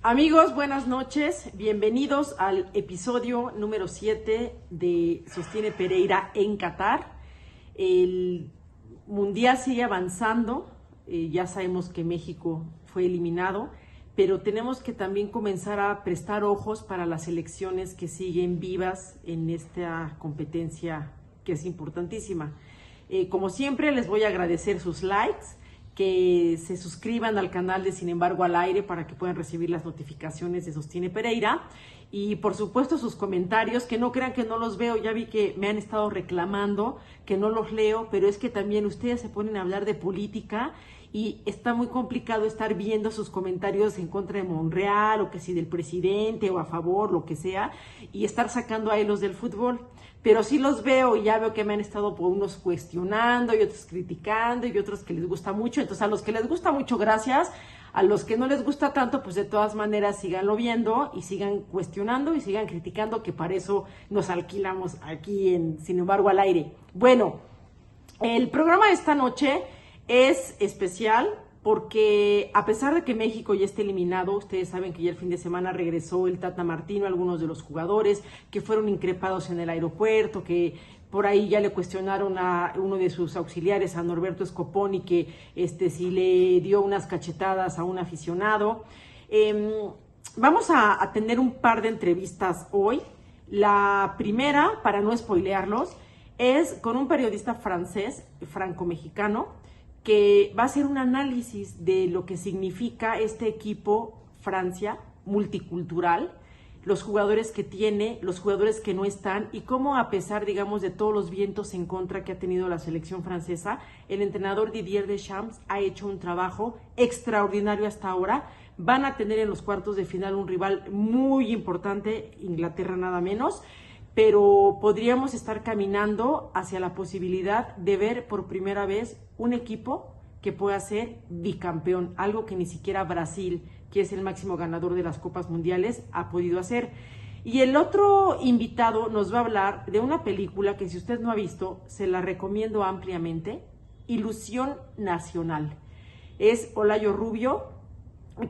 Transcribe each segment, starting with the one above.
Amigos, buenas noches. Bienvenidos al episodio número 7 de Sostiene Pereira en Qatar. El mundial sigue avanzando. Ya sabemos que México fue eliminado, pero tenemos que también comenzar a prestar ojos para las elecciones que siguen vivas en esta competencia que es importantísima. Como siempre, les voy a agradecer sus likes, que se suscriban al canal de Sin embargo al aire para que puedan recibir las notificaciones de Sostiene Pereira y por supuesto sus comentarios, que no crean que no los veo. Ya vi que me han estado reclamando que no los leo, pero es que también ustedes se ponen a hablar de política y está muy complicado estar viendo sus comentarios en contra de Monreal o que si del presidente o a favor, lo que sea, y estar sacando a los del fútbol. Pero sí los veo y ya veo que me han estado por unos cuestionando y otros criticando y otros que les gusta mucho. Entonces a los que les gusta mucho, gracias. A los que no les gusta tanto, pues de todas maneras síganlo viendo y sigan cuestionando y sigan criticando, que para eso nos alquilamos aquí en Sin embargo al aire. Bueno, el programa de esta noche es especial porque a pesar de que México ya esté eliminado, ustedes saben que ya el fin de semana regresó el Tata Martino, algunos de los jugadores que fueron increpados en el aeropuerto, que por ahí ya le cuestionaron a uno de sus auxiliares, a Norberto Scoponi, que si le dio unas cachetadas a un aficionado. Vamos a tener un par de entrevistas hoy. La primera, para no spoilearlos, es con un periodista francés, franco-mexicano, que va a hacer un análisis de lo que significa este equipo Francia multicultural, los jugadores que tiene, los jugadores que no están y cómo a pesar, digamos, de todos los vientos en contra que ha tenido la selección francesa, el entrenador Didier Deschamps ha hecho un trabajo extraordinario hasta ahora. Van a tener en los cuartos de final un rival muy importante, Inglaterra nada menos, pero podríamos estar caminando hacia la posibilidad de ver por primera vez un equipo que pueda ser bicampeón, algo que ni siquiera Brasil, que es el máximo ganador de las Copas Mundiales, ha podido hacer. Y el otro invitado nos va a hablar de una película que si usted no ha visto, se la recomiendo ampliamente, Ilusión Nacional. Es Olayo Rubio,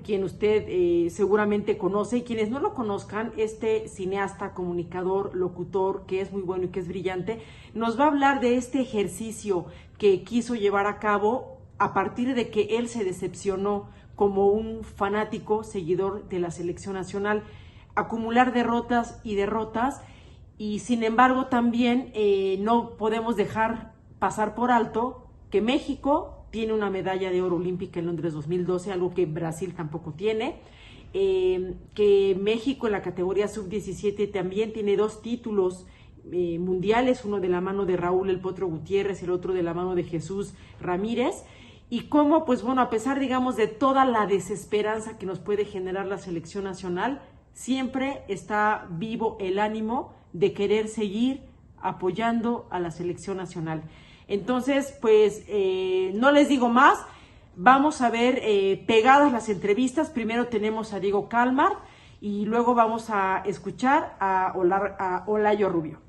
quien usted seguramente conoce, y quienes no lo conozcan, este cineasta, comunicador, locutor, que es muy bueno y que es brillante, nos va a hablar de este ejercicio que quiso llevar a cabo a partir de que él se decepcionó como un fanático seguidor de la selección nacional, acumular derrotas y derrotas, y sin embargo también no podemos dejar pasar por alto que México tiene una medalla de oro olímpica en Londres 2012, algo que Brasil tampoco tiene, que México en la categoría sub-17 también tiene 2 títulos mundiales, uno de la mano de Raúl El Potro Gutiérrez, el otro de la mano de Jesús Ramírez, y cómo, pues bueno, a pesar, digamos, de toda la desesperanza que nos puede generar la selección nacional, siempre está vivo el ánimo de querer seguir apoyando a la selección nacional. Entonces, pues no les digo más, vamos a ver pegadas las entrevistas. Primero tenemos a Diego Calmar y luego vamos a escuchar a Olayo Rubio.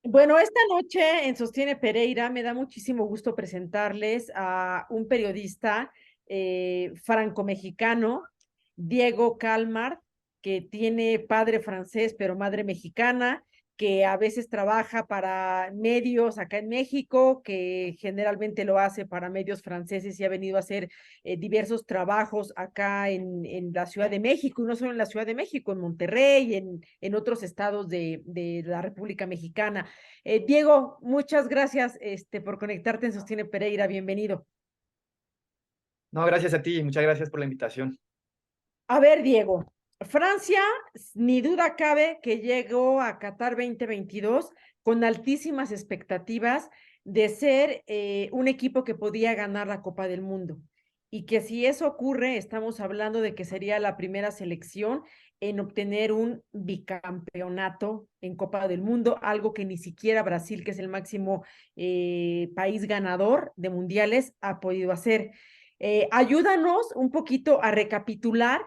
Bueno, esta noche en Sostiene Pereira me da muchísimo gusto presentarles a un periodista franco-mexicano, Diego Calmar, que tiene padre francés pero madre mexicana, que a veces trabaja para medios acá en México, que generalmente lo hace para medios franceses y ha venido a hacer diversos trabajos acá en la Ciudad de México, y no solo en la Ciudad de México, en Monterrey, en otros estados de la República Mexicana. Diego, muchas gracias por conectarte en Sostiene Pereira, bienvenido. No, gracias a ti, muchas gracias por la invitación. A ver, Diego, Francia, ni duda cabe que llegó a Qatar 2022 con altísimas expectativas de ser un equipo que podía ganar la Copa del Mundo. Y que si eso ocurre, estamos hablando de que sería la primera selección en obtener un bicampeonato en Copa del Mundo, algo que ni siquiera Brasil, que es el máximo país ganador de mundiales, ha podido hacer. Ayúdanos un poquito a recapitular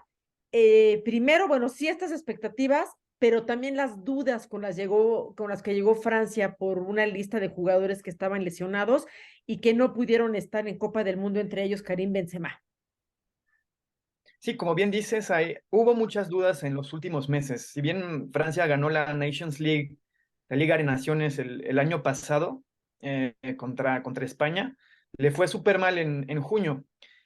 primero, bueno, sí estas expectativas, pero también las dudas con las que llegó Francia por una lista de jugadores que estaban lesionados y que no pudieron estar en Copa del Mundo, entre ellos Karim Benzema. Sí, como bien dices, hubo muchas dudas en los últimos meses. Si bien Francia ganó la Nations League, la Liga de Naciones el año pasado contra España, le fue súper mal en junio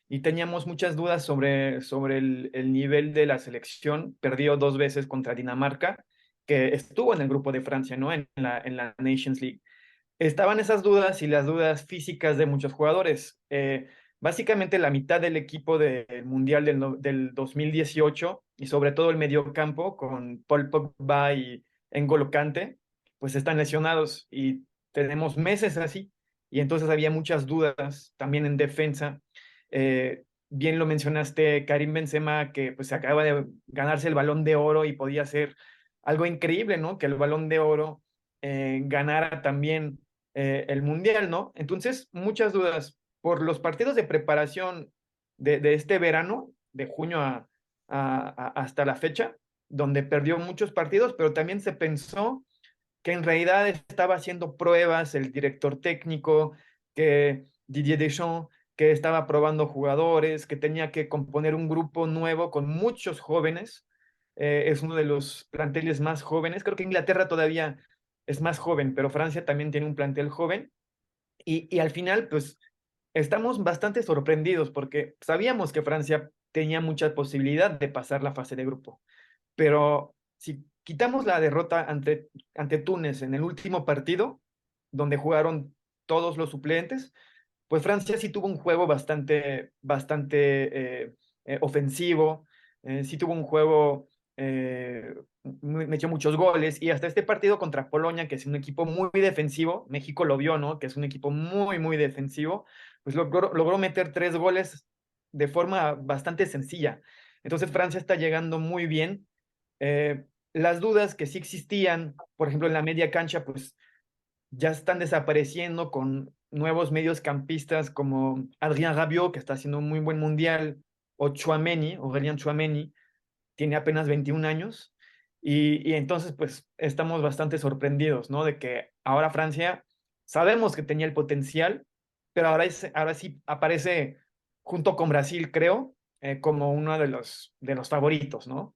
y teníamos muchas dudas sobre el nivel de la selección. Perdió 2 veces contra Dinamarca, que estuvo en el grupo de Francia, ¿no? En la Nations League. Estaban esas dudas y las dudas físicas de muchos jugadores. Básicamente la mitad del equipo del Mundial del 2018 y sobre todo el mediocampo con Paul Pogba y N'Golo Kanté, pues están lesionados y tenemos meses así. Y entonces había muchas dudas también en defensa. Bien lo mencionaste, Karim Benzema, que pues acaba de ganarse el Balón de Oro y podía ser algo increíble, ¿no? Que el Balón de Oro ganara también el Mundial, ¿no? Entonces, muchas dudas por los partidos de preparación de este verano, de junio hasta la fecha, donde perdió muchos partidos, pero también se pensó que en realidad estaba haciendo pruebas el director técnico, que Didier Deschamps, que estaba probando jugadores, que tenía que componer un grupo nuevo con muchos jóvenes. Es uno de los planteles más jóvenes. Creo que Inglaterra todavía es más joven, pero Francia también tiene un plantel joven. Y al final, pues, estamos bastante sorprendidos porque sabíamos que Francia tenía mucha posibilidad de pasar la fase de grupo. Pero si quitamos la derrota ante Túnez en el último partido, donde jugaron todos los suplentes, pues Francia sí tuvo un juego bastante ofensivo, sí tuvo un juego, metió muchos goles y hasta este partido contra Polonia, que es un equipo muy defensivo, México lo vio, ¿no? Que es un equipo muy defensivo, pues logró meter 3 goles de forma bastante sencilla. Entonces Francia está llegando muy bien. Las dudas que sí existían, por ejemplo, en la media cancha, pues ya están desapareciendo con nuevos mediocampistas como Adrien Rabiot, que está haciendo un muy buen mundial, o Tchouaméni, Aurélien Tchouaméni, tiene apenas 21 años, y entonces pues estamos bastante sorprendidos, ¿no? De que ahora Francia, sabemos que tenía el potencial, pero ahora sí aparece junto con Brasil, creo, como uno de los favoritos, ¿no?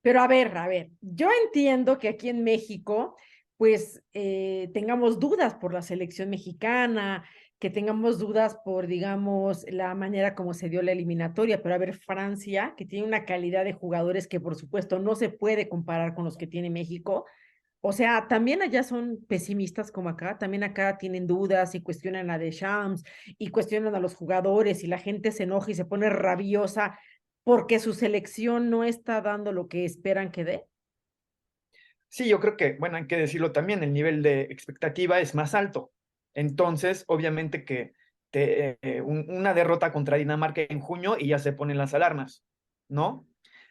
Pero a ver, yo entiendo que aquí en México, pues tengamos dudas por la selección mexicana, que tengamos dudas por, digamos, la manera como se dio la eliminatoria, pero a ver, Francia, que tiene una calidad de jugadores que por supuesto no se puede comparar con los que tiene México. O sea, también allá son pesimistas como acá, también acá tienen dudas y cuestionan a Deschamps y cuestionan a los jugadores y la gente se enoja y se pone rabiosa porque su selección no está dando lo que esperan que dé. Sí, yo creo que, bueno, hay que decirlo también, el nivel de expectativa es más alto. Entonces, obviamente que una derrota contra Dinamarca en junio y ya se ponen las alarmas, ¿no?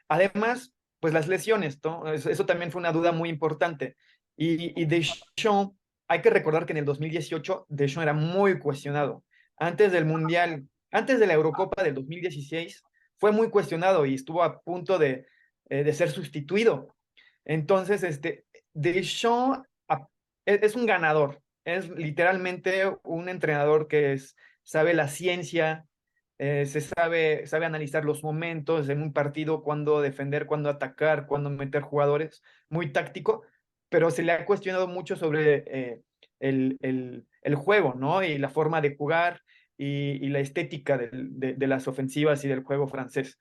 Además, pues las lesiones, ¿no? Eso también fue una duda muy importante. Y Deschamps, hay que recordar que en el 2018 Deschamps era muy cuestionado. Antes del Mundial, antes de la Eurocopa del 2016, fue muy cuestionado y estuvo a punto de ser sustituido. Entonces, Deschamps es un ganador, es literalmente un entrenador que sabe la ciencia, sabe analizar los momentos en un partido, cuándo defender, cuándo atacar, cuándo meter jugadores, muy táctico, pero se le ha cuestionado mucho sobre el juego, ¿no? Y la forma de jugar y la estética de las ofensivas y del juego francés.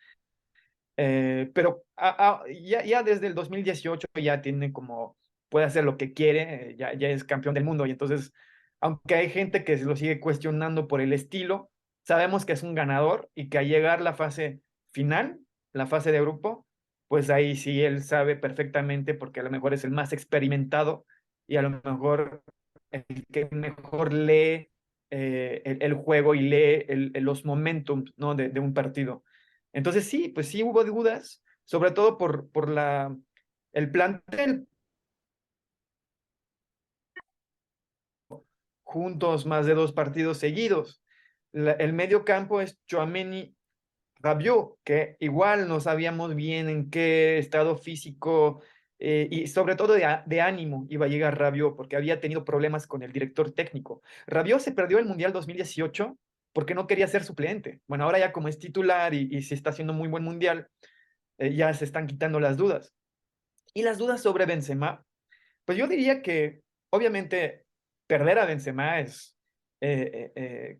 Pero ya desde el 2018 ya tiene como, puede hacer lo que quiere, ya es campeón del mundo y entonces, aunque hay gente que se lo sigue cuestionando por el estilo, sabemos que es un ganador y que al llegar la fase final, la fase de grupo, pues ahí sí él sabe perfectamente porque a lo mejor es el más experimentado y a lo mejor el que mejor lee el juego y lee los momentos, ¿no? de un partido. Entonces sí, pues sí hubo dudas, sobre todo por el plantel, juntos más de 2 partidos seguidos. El medio campo es Tchouaméni, Rabiot, que igual no sabíamos bien en qué estado físico y sobre todo de ánimo iba a llegar Rabiot, porque había tenido problemas con el director técnico. Rabiot se perdió el Mundial 2018 porque no quería ser suplente. Bueno, ahora ya como es titular y se está haciendo muy buen mundial, ya se están quitando las dudas. Y las dudas sobre Benzema, pues yo diría que obviamente perder a Benzema es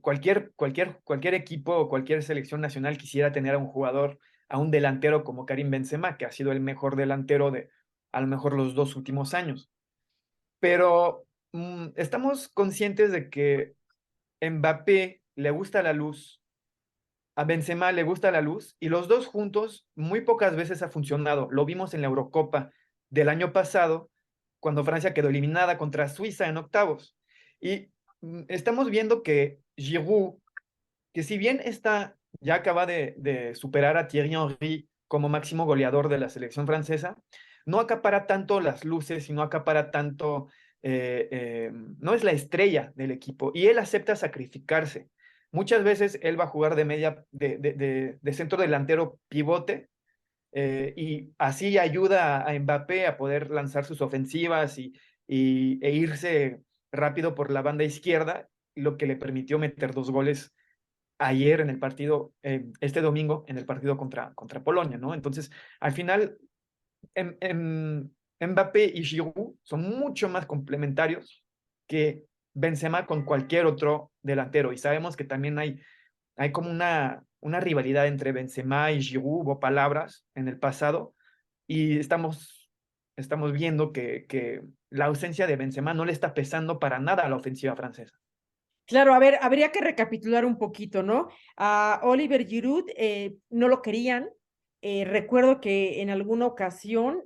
cualquier equipo o cualquier selección nacional quisiera tener a un jugador, a un delantero como Karim Benzema, que ha sido el mejor delantero de a lo mejor los 2 últimos años. Pero estamos conscientes de que Mbappé le gusta la luz, a Benzema le gusta la luz y los dos juntos muy pocas veces ha funcionado. Lo vimos en la Eurocopa del año pasado, cuando Francia quedó eliminada contra Suiza en octavos. Y estamos viendo que Giroud, que si bien ya acaba de superar a Thierry Henry como máximo goleador de la selección francesa, no acapara tanto las luces y no acapara tanto, no es la estrella del equipo y él acepta sacrificarse. Muchas veces él va a jugar de centro delantero pivote, y así ayuda a Mbappé a poder lanzar sus ofensivas e irse rápido por la banda izquierda, lo que le permitió meter 2 goles ayer en el partido, este domingo, en el partido contra Polonia, ¿no? Entonces, al final, Mbappé y Giroud son mucho más complementarios que Benzema con cualquier otro delantero. Y sabemos que también hay como una rivalidad entre Benzema y Giroud, hubo palabras en el pasado, y estamos viendo que la ausencia de Benzema no le está pesando para nada a la ofensiva francesa. Claro, a ver, habría que recapitular un poquito, ¿no? A Oliver Giroud no lo querían. Recuerdo que en alguna ocasión,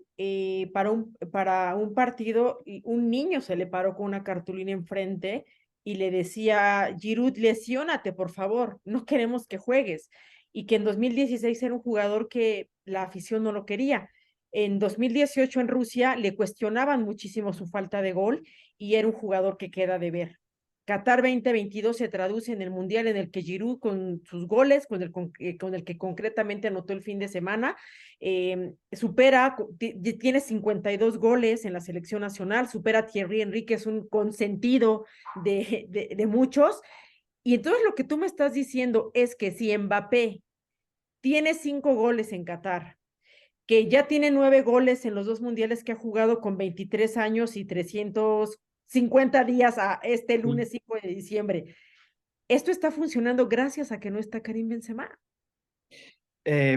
para un partido, un niño se le paró con una cartulina enfrente y le decía: Giroud, lesiónate, por favor, no queremos que juegues. Y que en 2016 era un jugador que la afición no lo quería. En 2018 en Rusia le cuestionaban muchísimo su falta de gol y era un jugador que queda de ver. Qatar 2022 se traduce en el Mundial en el que Giroud con sus goles, con el que concretamente anotó el fin de semana, tiene 52 goles en la selección nacional, supera a Thierry Henry, que es un consentido de muchos. Y entonces lo que tú me estás diciendo es que si Mbappé tiene 5 goles en Qatar, que ya tiene 9 goles en los 2 mundiales que ha jugado con 23 años y 350 días a este lunes 5 de diciembre. Esto está funcionando gracias a que no está Karim Benzema.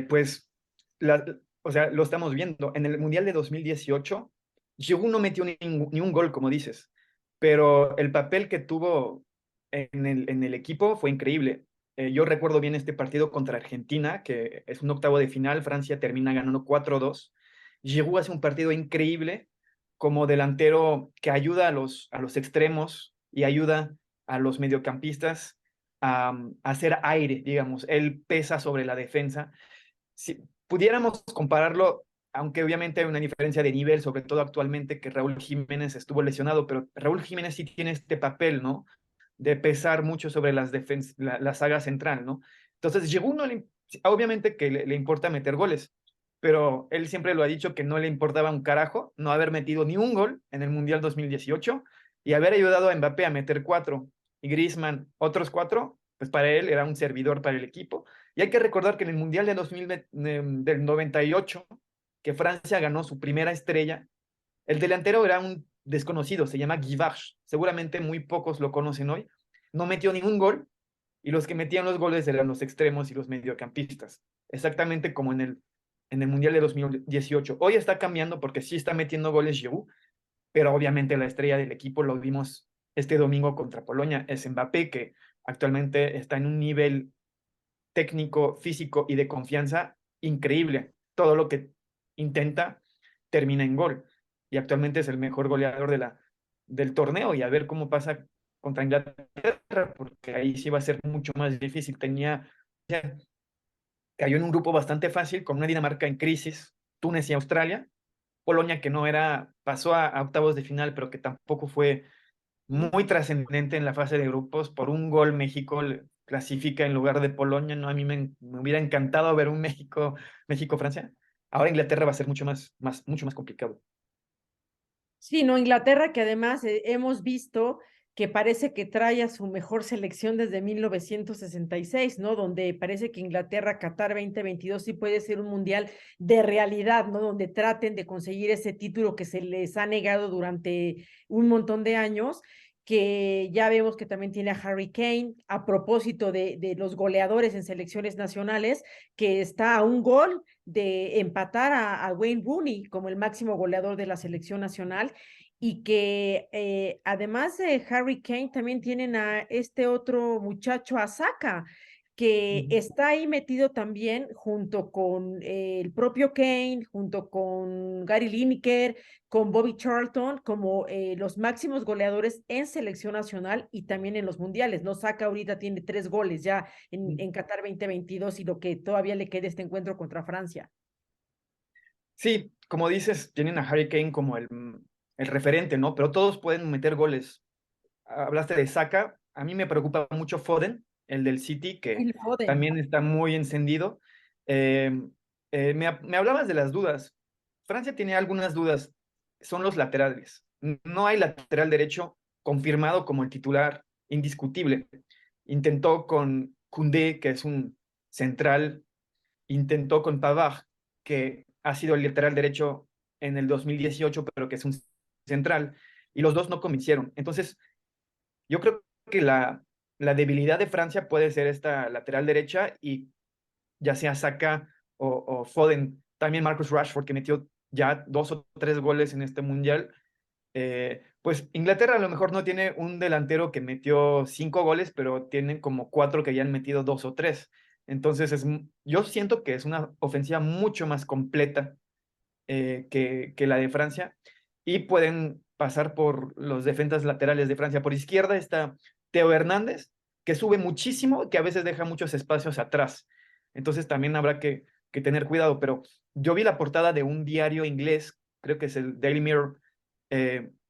Pues, o sea, lo estamos viendo. En el Mundial de 2018, Giroud no metió ni un gol, como dices, pero el papel que tuvo en el equipo fue increíble. Yo recuerdo bien este partido contra Argentina, que es un octavo de final, Francia termina ganando 4-2. Giroud hace un partido increíble como delantero que ayuda a los extremos y ayuda a los mediocampistas a hacer aire, digamos. Él pesa sobre la defensa. Si pudiéramos compararlo, aunque obviamente hay una diferencia de nivel, sobre todo actualmente que Raúl Jiménez estuvo lesionado, pero Raúl Jiménez sí tiene este papel, ¿no? De pesar mucho sobre la saga central, ¿no? Entonces, Giroud no obviamente que le importa meter goles, pero él siempre lo ha dicho que no le importaba un carajo no haber metido ni un gol en el Mundial 2018 y haber ayudado a Mbappé a meter 4 y Griezmann otros 4, pues para él era un servidor para el equipo. Y hay que recordar que en el Mundial del 98, que Francia ganó su primera estrella, el delantero era un desconocido, se llama Guy Varch, seguramente muy pocos lo conocen hoy, no metió ningún gol y los que metían los goles eran los extremos y los mediocampistas, exactamente como en el Mundial de 2018. Hoy está cambiando porque sí está metiendo goles Giroud, pero obviamente la estrella del equipo lo vimos este domingo contra Polonia, es Mbappé, que actualmente está en un nivel técnico, físico y de confianza increíble. Todo lo que intenta termina en gol. Y actualmente es el mejor goleador del torneo. Y a ver cómo pasa contra Inglaterra, porque ahí sí va a ser mucho más difícil. Cayó en un grupo bastante fácil con una Dinamarca en crisis, Túnez y Australia. Polonia que no era, pasó a octavos de final, pero que tampoco fue muy trascendente en la fase de grupos. Por un gol México clasifica en lugar de Polonia. No, a mí me hubiera encantado ver un México-Francia. Ahora Inglaterra va a ser mucho más complicado. Sí, no, Inglaterra, que además hemos visto que parece que trae a su mejor selección desde 1966, ¿no? Donde parece que Inglaterra, Qatar 2022 sí puede ser un mundial de realidad, ¿no? Donde traten de conseguir ese título que se les ha negado durante un montón de años, que ya vemos que también tiene a Harry Kane, a propósito de los goleadores en selecciones nacionales, que está a un gol de empatar a Wayne Rooney como el máximo goleador de la selección nacional, y que además de Harry Kane también tienen a este otro muchacho, a Saka, que Ujú. está ahí metido también junto con el propio Kane, junto con Gary Lineker, con Bobby Charlton, como los máximos goleadores en selección nacional y también en los mundiales, ¿no? Saka ahorita tiene 3 goles ya en Qatar 2022 y lo que todavía le queda este encuentro contra Francia. Sí, como dices, tienen a Harry Kane como el referente, ¿no? Pero todos pueden meter goles. Hablaste de Saka, a mí me preocupa mucho Foden, el del City, que Phil Foden. también está muy encendido. Eh, me hablabas de las dudas. Francia tiene algunas dudas, son los laterales. No hay lateral derecho confirmado como el titular indiscutible. Intentó con Koundé, que es un central, intentó con Pavard, que ha sido el lateral derecho en el 2018, pero que es un central, y los dos no convencieron. Entonces, yo creo que la debilidad de Francia puede ser esta lateral derecha y ya sea Saka o Foden, también Marcus Rashford, que metió ya 2 o 3 goles en este mundial. Pues Inglaterra a lo mejor no tiene un delantero que metió 5 goles, pero tienen como 4 que ya han metido 2 o 3. Entonces yo siento que es una ofensiva mucho más completa que la de Francia, y pueden pasar por los defensas laterales de Francia. Por izquierda está Teo Hernández, que sube muchísimo, que a veces deja muchos espacios atrás. Entonces también habrá que tener cuidado, pero yo vi la portada de un diario inglés, creo que es el Daily Mirror,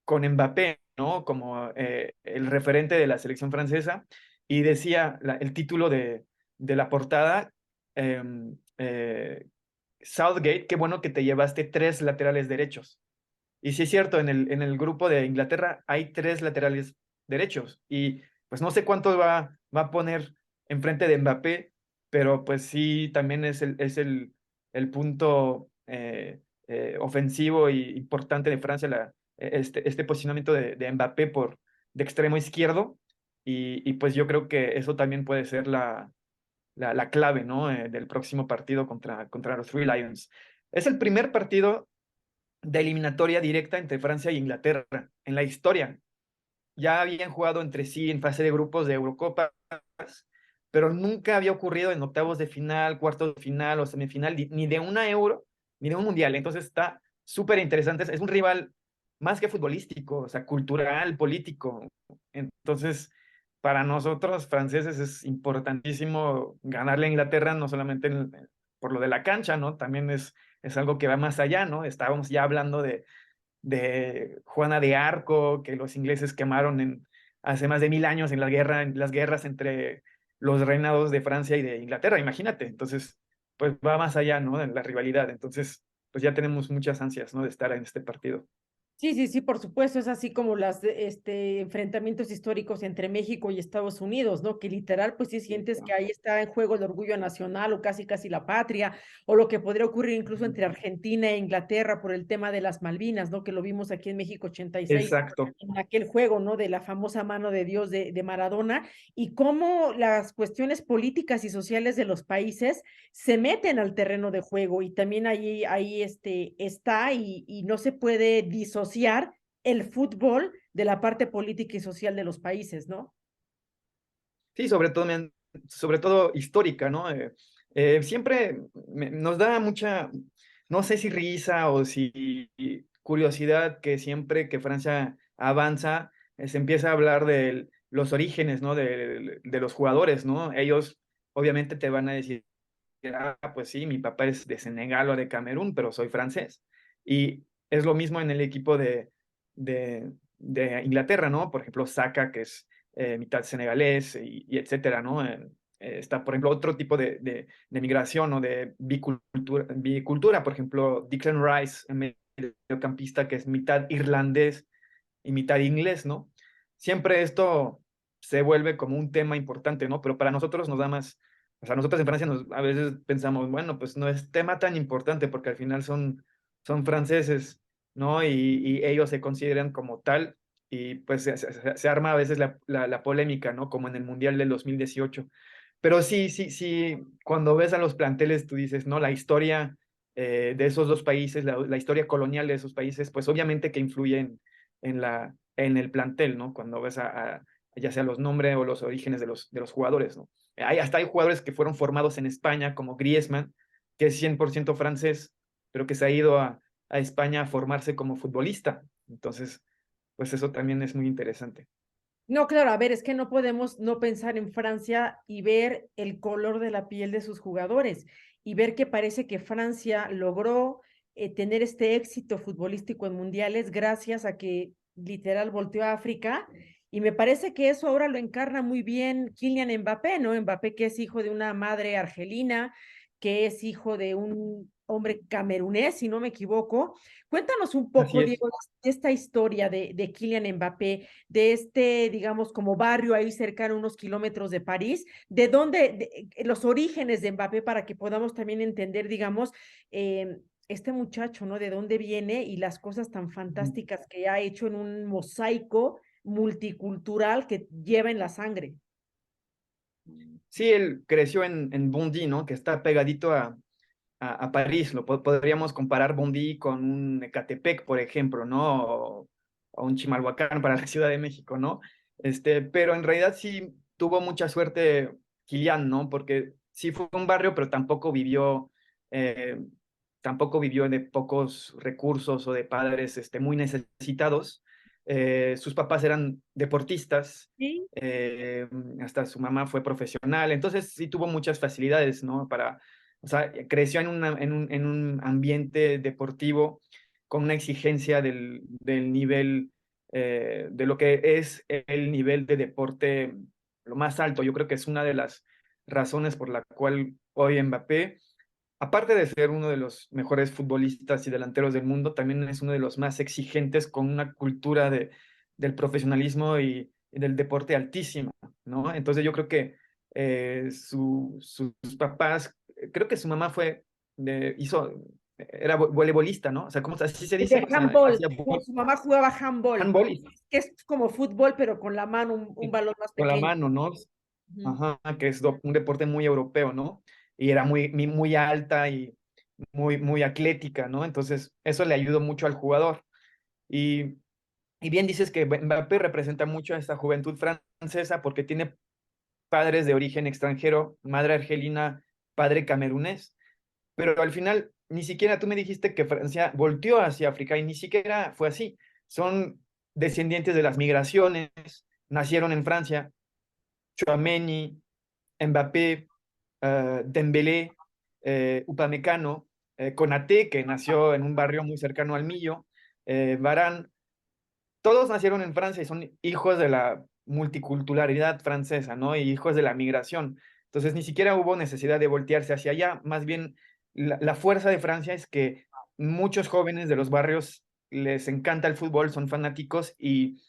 con Mbappé, ¿no? Como el referente de la selección francesa, y decía el título de la portada, eh, eh, Southgate, qué bueno que te llevaste 3 laterales derechos. Y sí es cierto, en el grupo de Inglaterra hay 3 laterales derechos. Y pues no sé cuánto va a poner enfrente de Mbappé, pero pues sí, también es el punto ofensivo y importante de Francia, este posicionamiento de Mbappé de extremo izquierdo. Y pues yo creo que eso también puede ser la clave, ¿no? Del próximo partido contra los Three Lions. Es el primer partido de eliminatoria directa entre Francia y Inglaterra en la historia. Ya habían jugado entre sí en fase de grupos de Eurocopas, pero nunca había ocurrido en octavos de final, cuartos de final o semifinal, ni de una Euro, ni de un Mundial. Entonces está súper interesante. Es un rival más que futbolístico, o sea, cultural, político. Entonces, para nosotros, franceses, es importantísimo ganarle a Inglaterra, no solamente por lo de la cancha, ¿no? También es algo que va más allá, ¿no? Estábamos ya hablando de Juana de Arco, que los ingleses quemaron hace más de 1000 años en las guerras entre los reinados de Francia y de Inglaterra, imagínate. Entonces, pues va más allá, ¿no? De la rivalidad. Entonces, pues ya tenemos muchas ansias, ¿no? De estar en este partido. Sí, sí, sí, por supuesto, es así como enfrentamientos históricos entre México y Estados Unidos, ¿no? Que literal, pues sí sientes que ahí está en juego el orgullo nacional o casi casi la patria, o lo que podría ocurrir incluso entre Argentina e Inglaterra por el tema de las Malvinas, ¿no? Que lo vimos aquí en México 86 Exacto. en aquel juego, ¿no? De la famosa mano de Dios de Maradona, y cómo las cuestiones políticas y sociales de los países se meten al terreno de juego, y también ahí está, y no se puede disociar el fútbol de la parte política y social de los países, ¿no? Sí, sobre todo histórica, ¿no? Siempre nos da mucha, no sé si risa o si curiosidad, que siempre que Francia avanza, se empieza a hablar de los orígenes, ¿no? De los jugadores, ¿no? Ellos obviamente te van a decir, pues sí, mi papá es de Senegal o de Camerún, pero soy francés. Y es lo mismo en el equipo de Inglaterra, ¿no? Por ejemplo, Saka, que es mitad senegalés y etcétera, ¿no? Está, por ejemplo, otro tipo de migración o de bicultura, por ejemplo, Declan Rice, el mediocampista, que es mitad irlandés y mitad inglés, ¿no? siempre esto se vuelve como un tema importante, ¿no? Pero para nosotros nos da más, o sea, nosotros en Francia a veces pensamos, bueno, pues no es tema tan importante porque al final son franceses, ¿no? Y ellos se consideran como tal y pues se arma a veces la polémica, ¿no? Como en el Mundial del 2018. Pero sí, sí, sí, cuando ves a los planteles, tú dices, ¿no? La historia de esos dos países, la historia colonial de esos países, pues obviamente que influye en el plantel, ¿no? Cuando ves ya sea los nombres o los orígenes de los jugadores, ¿no? Hasta hay jugadores que fueron formados en España, como Griezmann, que es 100% francés, pero que se ha ido a España a formarse como futbolista. Entonces, pues eso también es muy interesante. No, claro, a ver, es que no podemos no pensar en Francia y ver el color de la piel de sus jugadores y ver que parece que Francia logró tener este éxito futbolístico en mundiales gracias a que literal volteó a África y me parece que eso ahora lo encarna muy bien Kylian Mbappé, ¿no? Mbappé que es hijo de una madre argelina, que es hijo de un hombre camerunés, si no me equivoco. Cuéntanos un Así poco, es. Diego, de esta historia de Kylian Mbappé de este, digamos, como barrio ahí cercano, unos kilómetros de París, de dónde, los orígenes de Mbappé para que podamos también entender, digamos, este muchacho, ¿no? De dónde viene y las cosas tan fantásticas que ha hecho en un mosaico multicultural que lleva en la sangre. Sí, él creció en Bondy, ¿no? Que está pegadito a París. Podríamos comparar Bondy con un Ecatepec, por ejemplo, ¿no? O un Chimalhuacán para la Ciudad de México, ¿no? Pero en realidad sí tuvo mucha suerte Kilian, ¿no? Porque sí fue un barrio, pero eh, tampoco vivió de pocos recursos o de padres muy necesitados. Sus papás eran deportistas, Sí, hasta su mamá fue profesional, entonces sí tuvo muchas facilidades, ¿no? O sea, creció en un ambiente deportivo con una exigencia del nivel, de lo que es el nivel de deporte lo más alto. Yo creo que es una de las razones por la cual hoy Mbappé, aparte de ser uno de los mejores futbolistas y delanteros del mundo, también es uno de los más exigentes con una cultura del profesionalismo y del deporte altísima, ¿no? Entonces yo creo que sus papás, creo que su mamá era voleibolista, ¿no? O sea, así se dice? de O sea, handball. hacía Su mamá jugaba handball, handball que es como fútbol, pero con la mano, un balón más con la pequeño. mano, ¿no? Ujú. Ajá, que es un deporte muy europeo, ¿no? Y era muy alta y muy atlética, ¿no? Entonces, eso le ayudó mucho al jugador. Y, y bien dices que Mbappé representa mucho a esta juventud francesa porque tiene padres de origen extranjero, madre argelina, padre camerunés, pero al final ni siquiera tú me dijiste que Francia volteó hacia África y ni siquiera fue así. Son descendientes de las migraciones, nacieron en Francia, Tchouaméni, Mbappé, Dembélé, Upamecano, Konaté, que nació en un barrio muy cercano al Millo, Varane, todos nacieron en Francia y son hijos de la multiculturalidad francesa, ¿no? Y hijos de la migración. Entonces, ni siquiera hubo necesidad de voltearse hacia allá. Más bien, la fuerza de Francia es que muchos jóvenes de los barrios les encanta el fútbol, son fanáticos y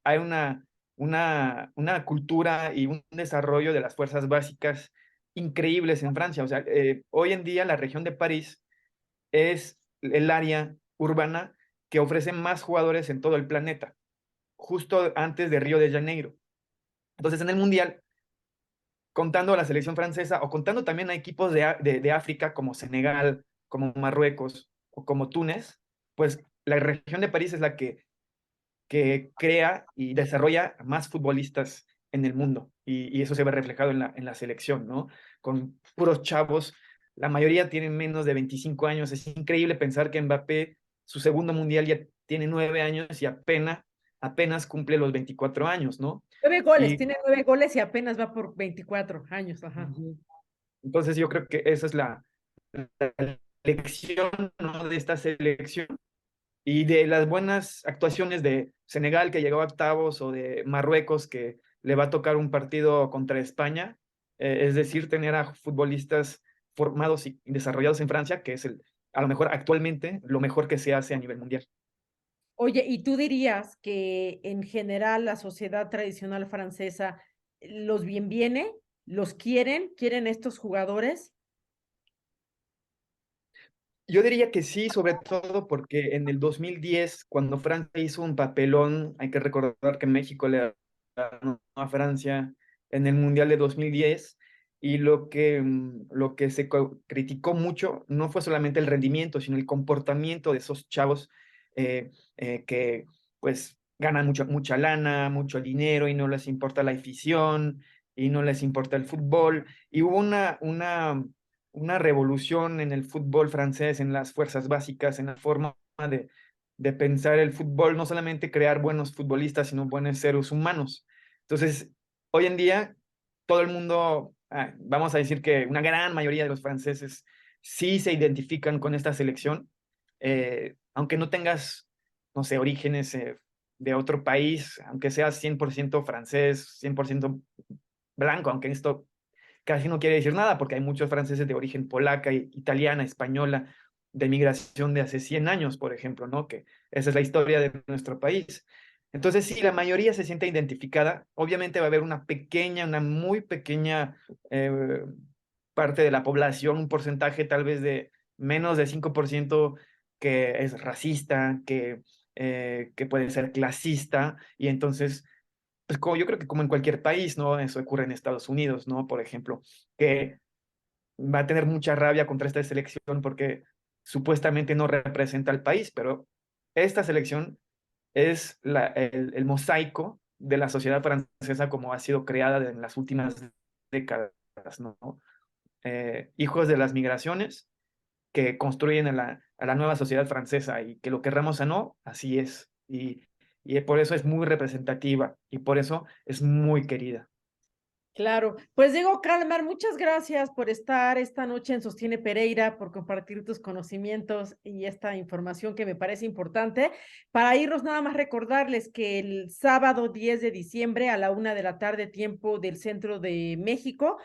hay una cultura y un desarrollo de las fuerzas básicas increíbles en Francia. O sea, hoy en día la región de París es el área urbana que ofrece más jugadores en todo el planeta, justo antes de Río de Janeiro. Entonces, en el Mundial, contando a la selección francesa o contando también a equipos de África como Senegal, como Marruecos o como Túnez, pues la región de París es la que crea y desarrolla más futbolistas en el mundo. Y eso se ve reflejado en la selección, ¿no? Con puros chavos, la mayoría tienen menos de 25 años. Es increíble pensar que Mbappé, su segundo mundial, ya tiene 9 años y apenas cumple los 24 años, ¿no? 9 goles, Y tiene 9 goles y apenas va por 24 años, ajá. ujú. Entonces yo creo que esa es la lección, ¿no? De esta selección y de las buenas actuaciones de Senegal, que llegó a octavos, o de Marruecos, que le va a tocar un partido contra España, es decir, tener a futbolistas formados y desarrollados en Francia, que es a lo mejor actualmente lo mejor que se hace a nivel mundial. Oye, ¿y tú dirías que en general la sociedad tradicional francesa los bien viene, los quieren estos jugadores? Yo diría que sí, sobre todo porque en el 2010, cuando Francia hizo un papelón, hay que recordar que México le ganó a Francia en el Mundial de 2010, y lo que se criticó mucho no fue solamente el rendimiento, sino el comportamiento de esos chavos que pues ganan mucha lana, mucho dinero y no les importa la afición y no les importa el fútbol. Y hubo una revolución en el fútbol francés, en las fuerzas básicas, en la forma de pensar el fútbol, no solamente crear buenos futbolistas, sino buenos seres humanos. Entonces, hoy en día, todo el mundo, vamos a decir que una gran mayoría de los franceses sí se identifican con esta selección, aunque no tengas, no sé, orígenes de otro país, aunque seas 100% francés, 100% blanco, aunque esto casi no quiere decir nada, porque hay muchos franceses de origen polaca, italiana, española, de migración de hace 100 años, por ejemplo, ¿no? Que esa es la historia de nuestro país. Entonces, sí, la mayoría se siente identificada. Obviamente va a haber una muy pequeña eh, parte de la población, un porcentaje tal vez de menos de 5% que es racista, que puede ser clasista, y entonces pues como yo creo que como en cualquier país, ¿no? Eso ocurre en Estados Unidos, ¿no? Por ejemplo, que va a tener mucha rabia contra esta selección porque supuestamente no representa al país, pero esta selección es el mosaico de la sociedad francesa como ha sido creada en las últimas décadas, ¿no? Hijos de las migraciones que construyen a la nueva sociedad francesa, y que lo querramos o no, así es. Y por eso es muy representativa y por eso es muy querida. Claro, pues Diego Calmar, muchas gracias por estar esta noche en Sostiene Pereira, por compartir tus conocimientos y esta información que me parece importante. Para irnos, nada más recordarles que el sábado 10 de diciembre a la 1 de la tarde, tiempo del centro de México,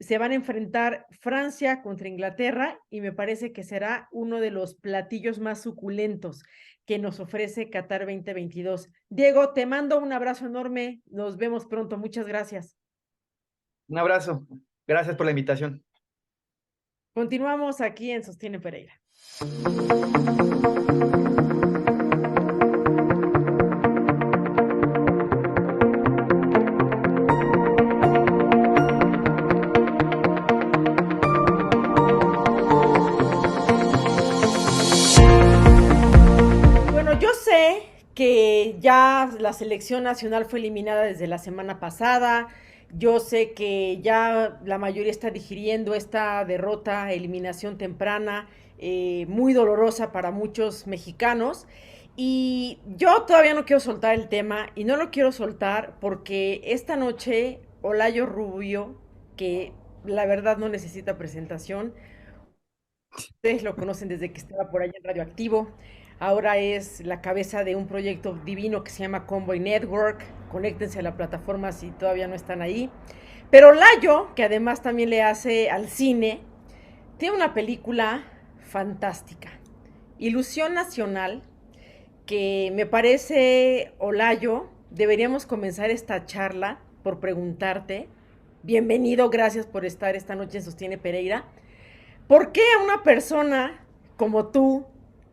se van a enfrentar Francia contra Inglaterra, y me parece que será uno de los platillos más suculentos que nos ofrece Qatar 2022. Diego, te mando un abrazo enorme. Nos vemos pronto. Muchas gracias. Un abrazo. Gracias por la invitación. Continuamos aquí en Sostiene Pereira. Bueno, yo sé que ya la selección nacional fue eliminada desde la semana pasada. Yo sé que ya la mayoría está digiriendo esta derrota, eliminación temprana, muy dolorosa para muchos mexicanos. Y yo todavía no quiero soltar el tema, y no lo quiero soltar porque esta noche Olayo Rubio, que la verdad no necesita presentación, ustedes lo conocen desde que estaba por allá en Radioactivo. Ahora es la cabeza de un proyecto divino que se llama Convoy Network. Conéctense a la plataforma si todavía no están ahí. Pero Layo, que además también le hace al cine, tiene una película fantástica, Ilusión Nacional, que me parece, Olayo, deberíamos comenzar esta charla por preguntarte. Bienvenido, gracias por estar esta noche en Sostiene Pereira. ¿Por qué a una persona como tú,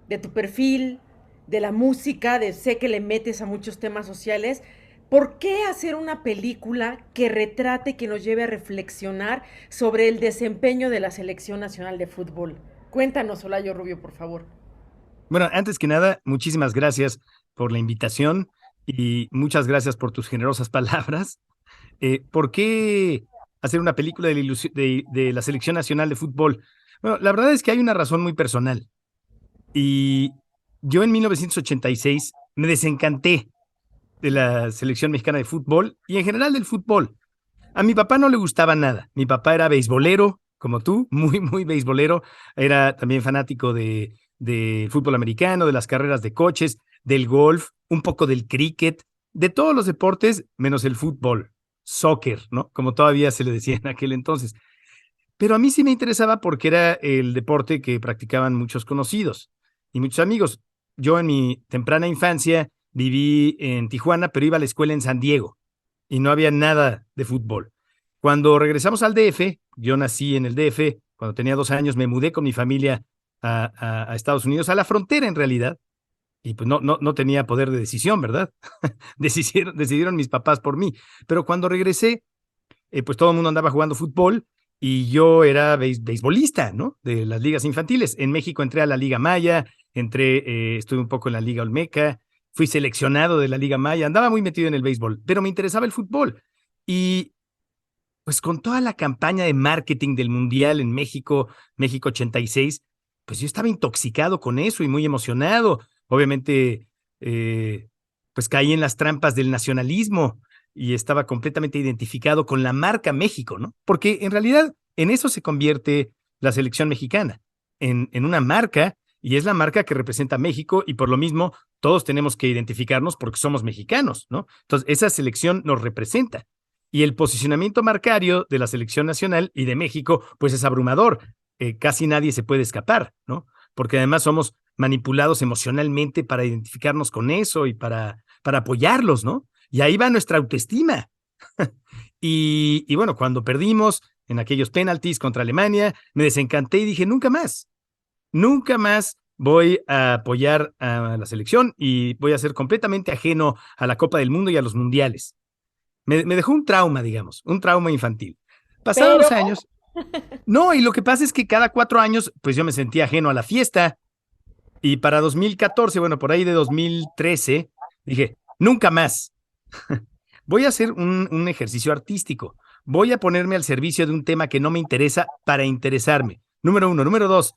de tu perfil, de la música, de sé que le metes a muchos temas sociales, por qué hacer una película que retrate, que nos lleve a reflexionar sobre el desempeño de la Selección Nacional de Fútbol? Cuéntanos, Olayo Rubio, por favor. Bueno, antes que nada, muchísimas gracias por la invitación y muchas gracias por tus generosas palabras. ¿Por qué hacer una película de la Selección Nacional de Fútbol? Bueno, la verdad es que hay una razón muy personal. Y yo en 1986 me desencanté de la Selección Mexicana de Fútbol y en general del fútbol. A mi papá no le gustaba nada. Mi papá era beisbolero, como tú, muy beisbolero. Era también fanático de fútbol americano, de las carreras de coches, del golf, un poco del cricket, de todos los deportes, menos el fútbol, soccer, ¿no? Como todavía se le decía en aquel entonces. Pero a mí sí me interesaba porque era el deporte que practicaban muchos conocidos y muchos amigos. yo en mi temprana infancia viví en Tijuana, pero iba a la escuela en San Diego y no había nada de fútbol. Cuando regresamos al DF, yo nací en el DF, cuando tenía 2 años me mudé con mi familia a Estados Unidos, a la frontera en realidad, y pues no tenía poder de decisión, ¿verdad? Decidieron mis papás por mí. Pero cuando regresé, pues todo el mundo andaba jugando fútbol y yo era beisbolista, ¿no? De las ligas infantiles. En México entré a la Liga Maya, estuve un poco en la Liga Olmeca, fui seleccionado de la Liga Maya, andaba muy metido en el béisbol, pero me interesaba el fútbol. Y pues con toda la campaña de marketing del Mundial en México, México 86, pues yo estaba intoxicado con eso y muy emocionado. Obviamente, pues caí en las trampas del nacionalismo y estaba completamente identificado con la marca México, ¿no? Porque en realidad en eso se convierte la selección mexicana, en una marca, y es la marca que representa a México, y por lo mismo todos tenemos que identificarnos porque somos mexicanos, ¿no? Entonces, esa selección nos representa. Y el posicionamiento marcario de la selección nacional y de México, pues es abrumador. Casi nadie se puede escapar, ¿no? Porque además somos manipulados emocionalmente para identificarnos con eso y para apoyarlos, ¿no? Y ahí va nuestra autoestima. Y bueno, cuando perdimos en aquellos penaltis contra Alemania, me desencanté y dije, nunca más voy a apoyar a la selección y voy a ser completamente ajeno a la Copa del Mundo y a los mundiales. Me dejó un trauma, digamos, un trauma infantil. Pasados los años, no, y lo que pasa es que cada 4 años, pues yo me sentía ajeno a la fiesta, y para 2014, bueno, por ahí de 2013, dije, nunca más. Voy a hacer un ejercicio artístico. Voy a ponerme al servicio de un tema que no me interesa para interesarme. Número 1. Número 2,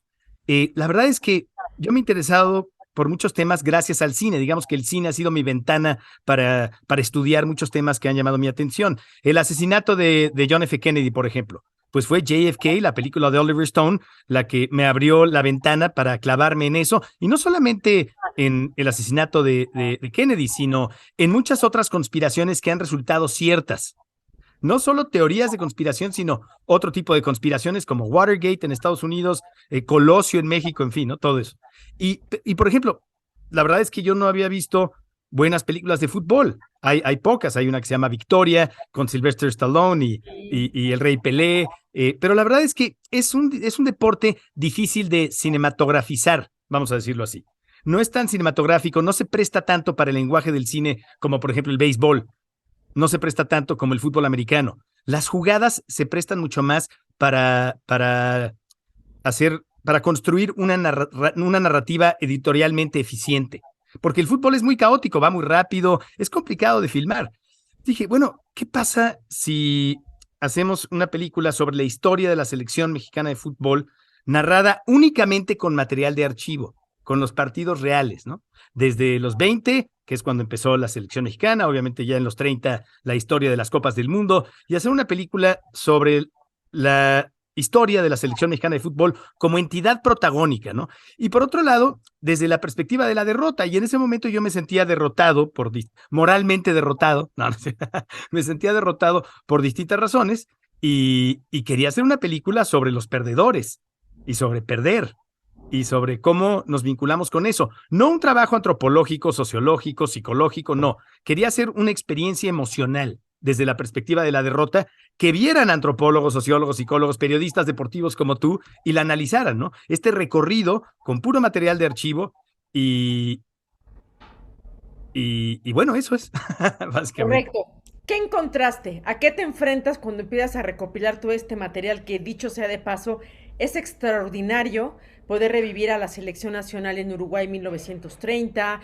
la verdad es que yo me he interesado por muchos temas gracias al cine. Digamos que el cine ha sido mi ventana para estudiar muchos temas que han llamado mi atención. El asesinato de John F. Kennedy, por ejemplo. Pues fue JFK, la película de Oliver Stone, la que me abrió la ventana para clavarme en eso. Y no solamente en el asesinato de Kennedy, sino en muchas otras conspiraciones que han resultado ciertas. No solo teorías de conspiración, sino otro tipo de conspiraciones como Watergate en Estados Unidos, Colosio en México, en fin, ¿no? Todo eso. Y por ejemplo, la verdad es que yo no había visto buenas películas de fútbol. Hay pocas, hay una que se llama Victoria, con Sylvester Stallone y el Rey Pelé, pero la verdad es que es un deporte difícil de cinematografizar, vamos a decirlo así. No es tan cinematográfico, no se presta tanto para el lenguaje del cine como por ejemplo el béisbol, no se presta tanto como el fútbol americano. Las jugadas se prestan mucho más para construir una narrativa editorialmente eficiente. Porque el fútbol es muy caótico, va muy rápido, es complicado de filmar. Dije, bueno, ¿qué pasa si hacemos una película sobre la historia de la selección mexicana de fútbol narrada únicamente con material de archivo, con los partidos reales, ¿no? Desde los 20, que es cuando empezó la selección mexicana, obviamente ya en los 30 la historia de las Copas del Mundo, y hacer una película sobre la historia de la selección mexicana de fútbol como entidad protagónica, ¿no? Y por otro lado, desde la perspectiva de la derrota, y en ese momento yo me sentía derrotado, moralmente derrotado, me sentía derrotado por distintas razones, y quería hacer una película sobre los perdedores, y sobre perder, y sobre cómo nos vinculamos con eso. No un trabajo antropológico, sociológico, psicológico, no. Quería hacer una experiencia emocional desde la perspectiva de la derrota, que vieran antropólogos, sociólogos, psicólogos, periodistas deportivos como tú y la analizaran, ¿no? Este recorrido con puro material de archivo y bueno, eso es básicamente. Correcto. ¿Qué encontraste? ¿A qué te enfrentas cuando empiezas a recopilar todo este material que, dicho sea de paso, es extraordinario poder revivir a la selección nacional en Uruguay 1930,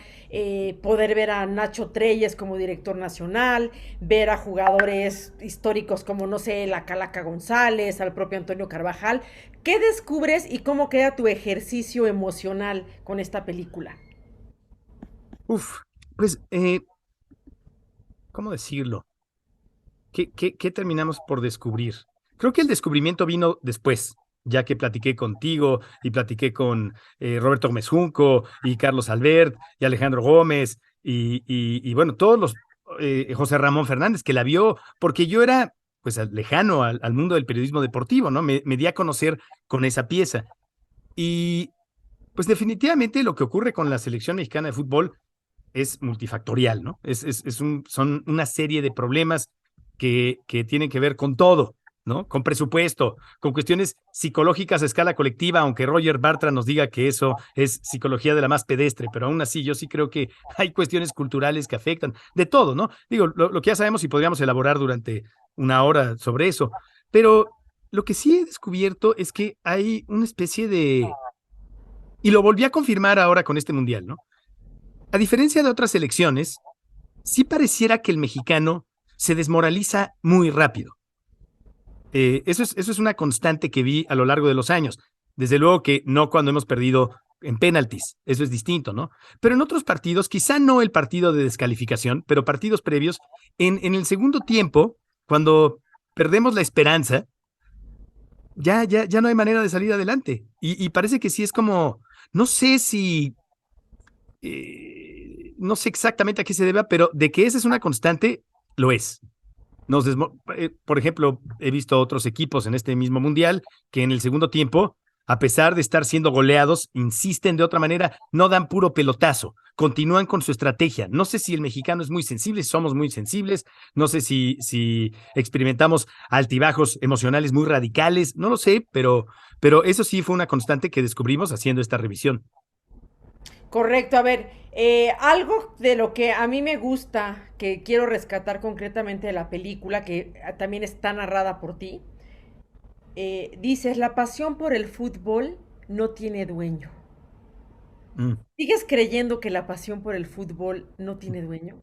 poder ver a Nacho Treyes como director nacional, ver a jugadores históricos como, no sé, la Calaca González, al propio Antonio Carvajal? ¿Qué descubres y cómo queda tu ejercicio emocional con esta película? Pues, ¿cómo decirlo? ¿Qué terminamos por descubrir? Creo que el descubrimiento vino después, ya que platiqué contigo y platiqué con Roberto Gómez Junco y Carlos Albert y Alejandro Gómez y bueno, todos los, José Ramón Fernández, que la vio, porque yo era pues lejano al mundo del periodismo deportivo, ¿no? Me di a conocer con esa pieza. Y Pues definitivamente lo que ocurre con la selección mexicana de fútbol es multifactorial, ¿no? Son una serie de problemas que tienen que ver con todo, ¿no? Con presupuesto, con cuestiones psicológicas a escala colectiva, aunque Roger Bartra nos diga que eso es psicología de la más pedestre, pero aún así yo sí creo que hay cuestiones culturales que afectan, de todo, ¿no? Digo, lo que ya sabemos y podríamos elaborar durante una hora sobre eso, pero lo que sí he descubierto es que hay una especie de... Y lo volví a confirmar ahora con este mundial, ¿no? A diferencia de otras elecciones, sí pareciera que el mexicano se desmoraliza muy rápido. Eso es una constante que vi a lo largo de los años. Desde luego que no cuando hemos perdido en penaltis, eso es distinto, ¿no? Pero en otros partidos, quizá no el partido de descalificación, pero partidos previos, en el segundo tiempo, cuando perdemos la esperanza, ya no hay manera de salir adelante. Y parece que sí es como, no sé si no sé exactamente a qué se deba, pero de que esa es una constante, lo es. Por ejemplo, he visto otros equipos en este mismo mundial que en el segundo tiempo, a pesar de estar siendo goleados, insisten de otra manera, no dan puro pelotazo, continúan con su estrategia. No sé si el mexicano es muy sensible, somos muy sensibles, no sé si experimentamos altibajos emocionales muy radicales, no lo sé, pero eso sí fue una constante que descubrimos haciendo esta revisión. Correcto, a ver, algo de lo que a mí me gusta, que quiero rescatar concretamente de la película, que también está narrada por ti, dices, la pasión por el fútbol no tiene dueño. Mm. ¿Sigues creyendo que la pasión por el fútbol no tiene dueño?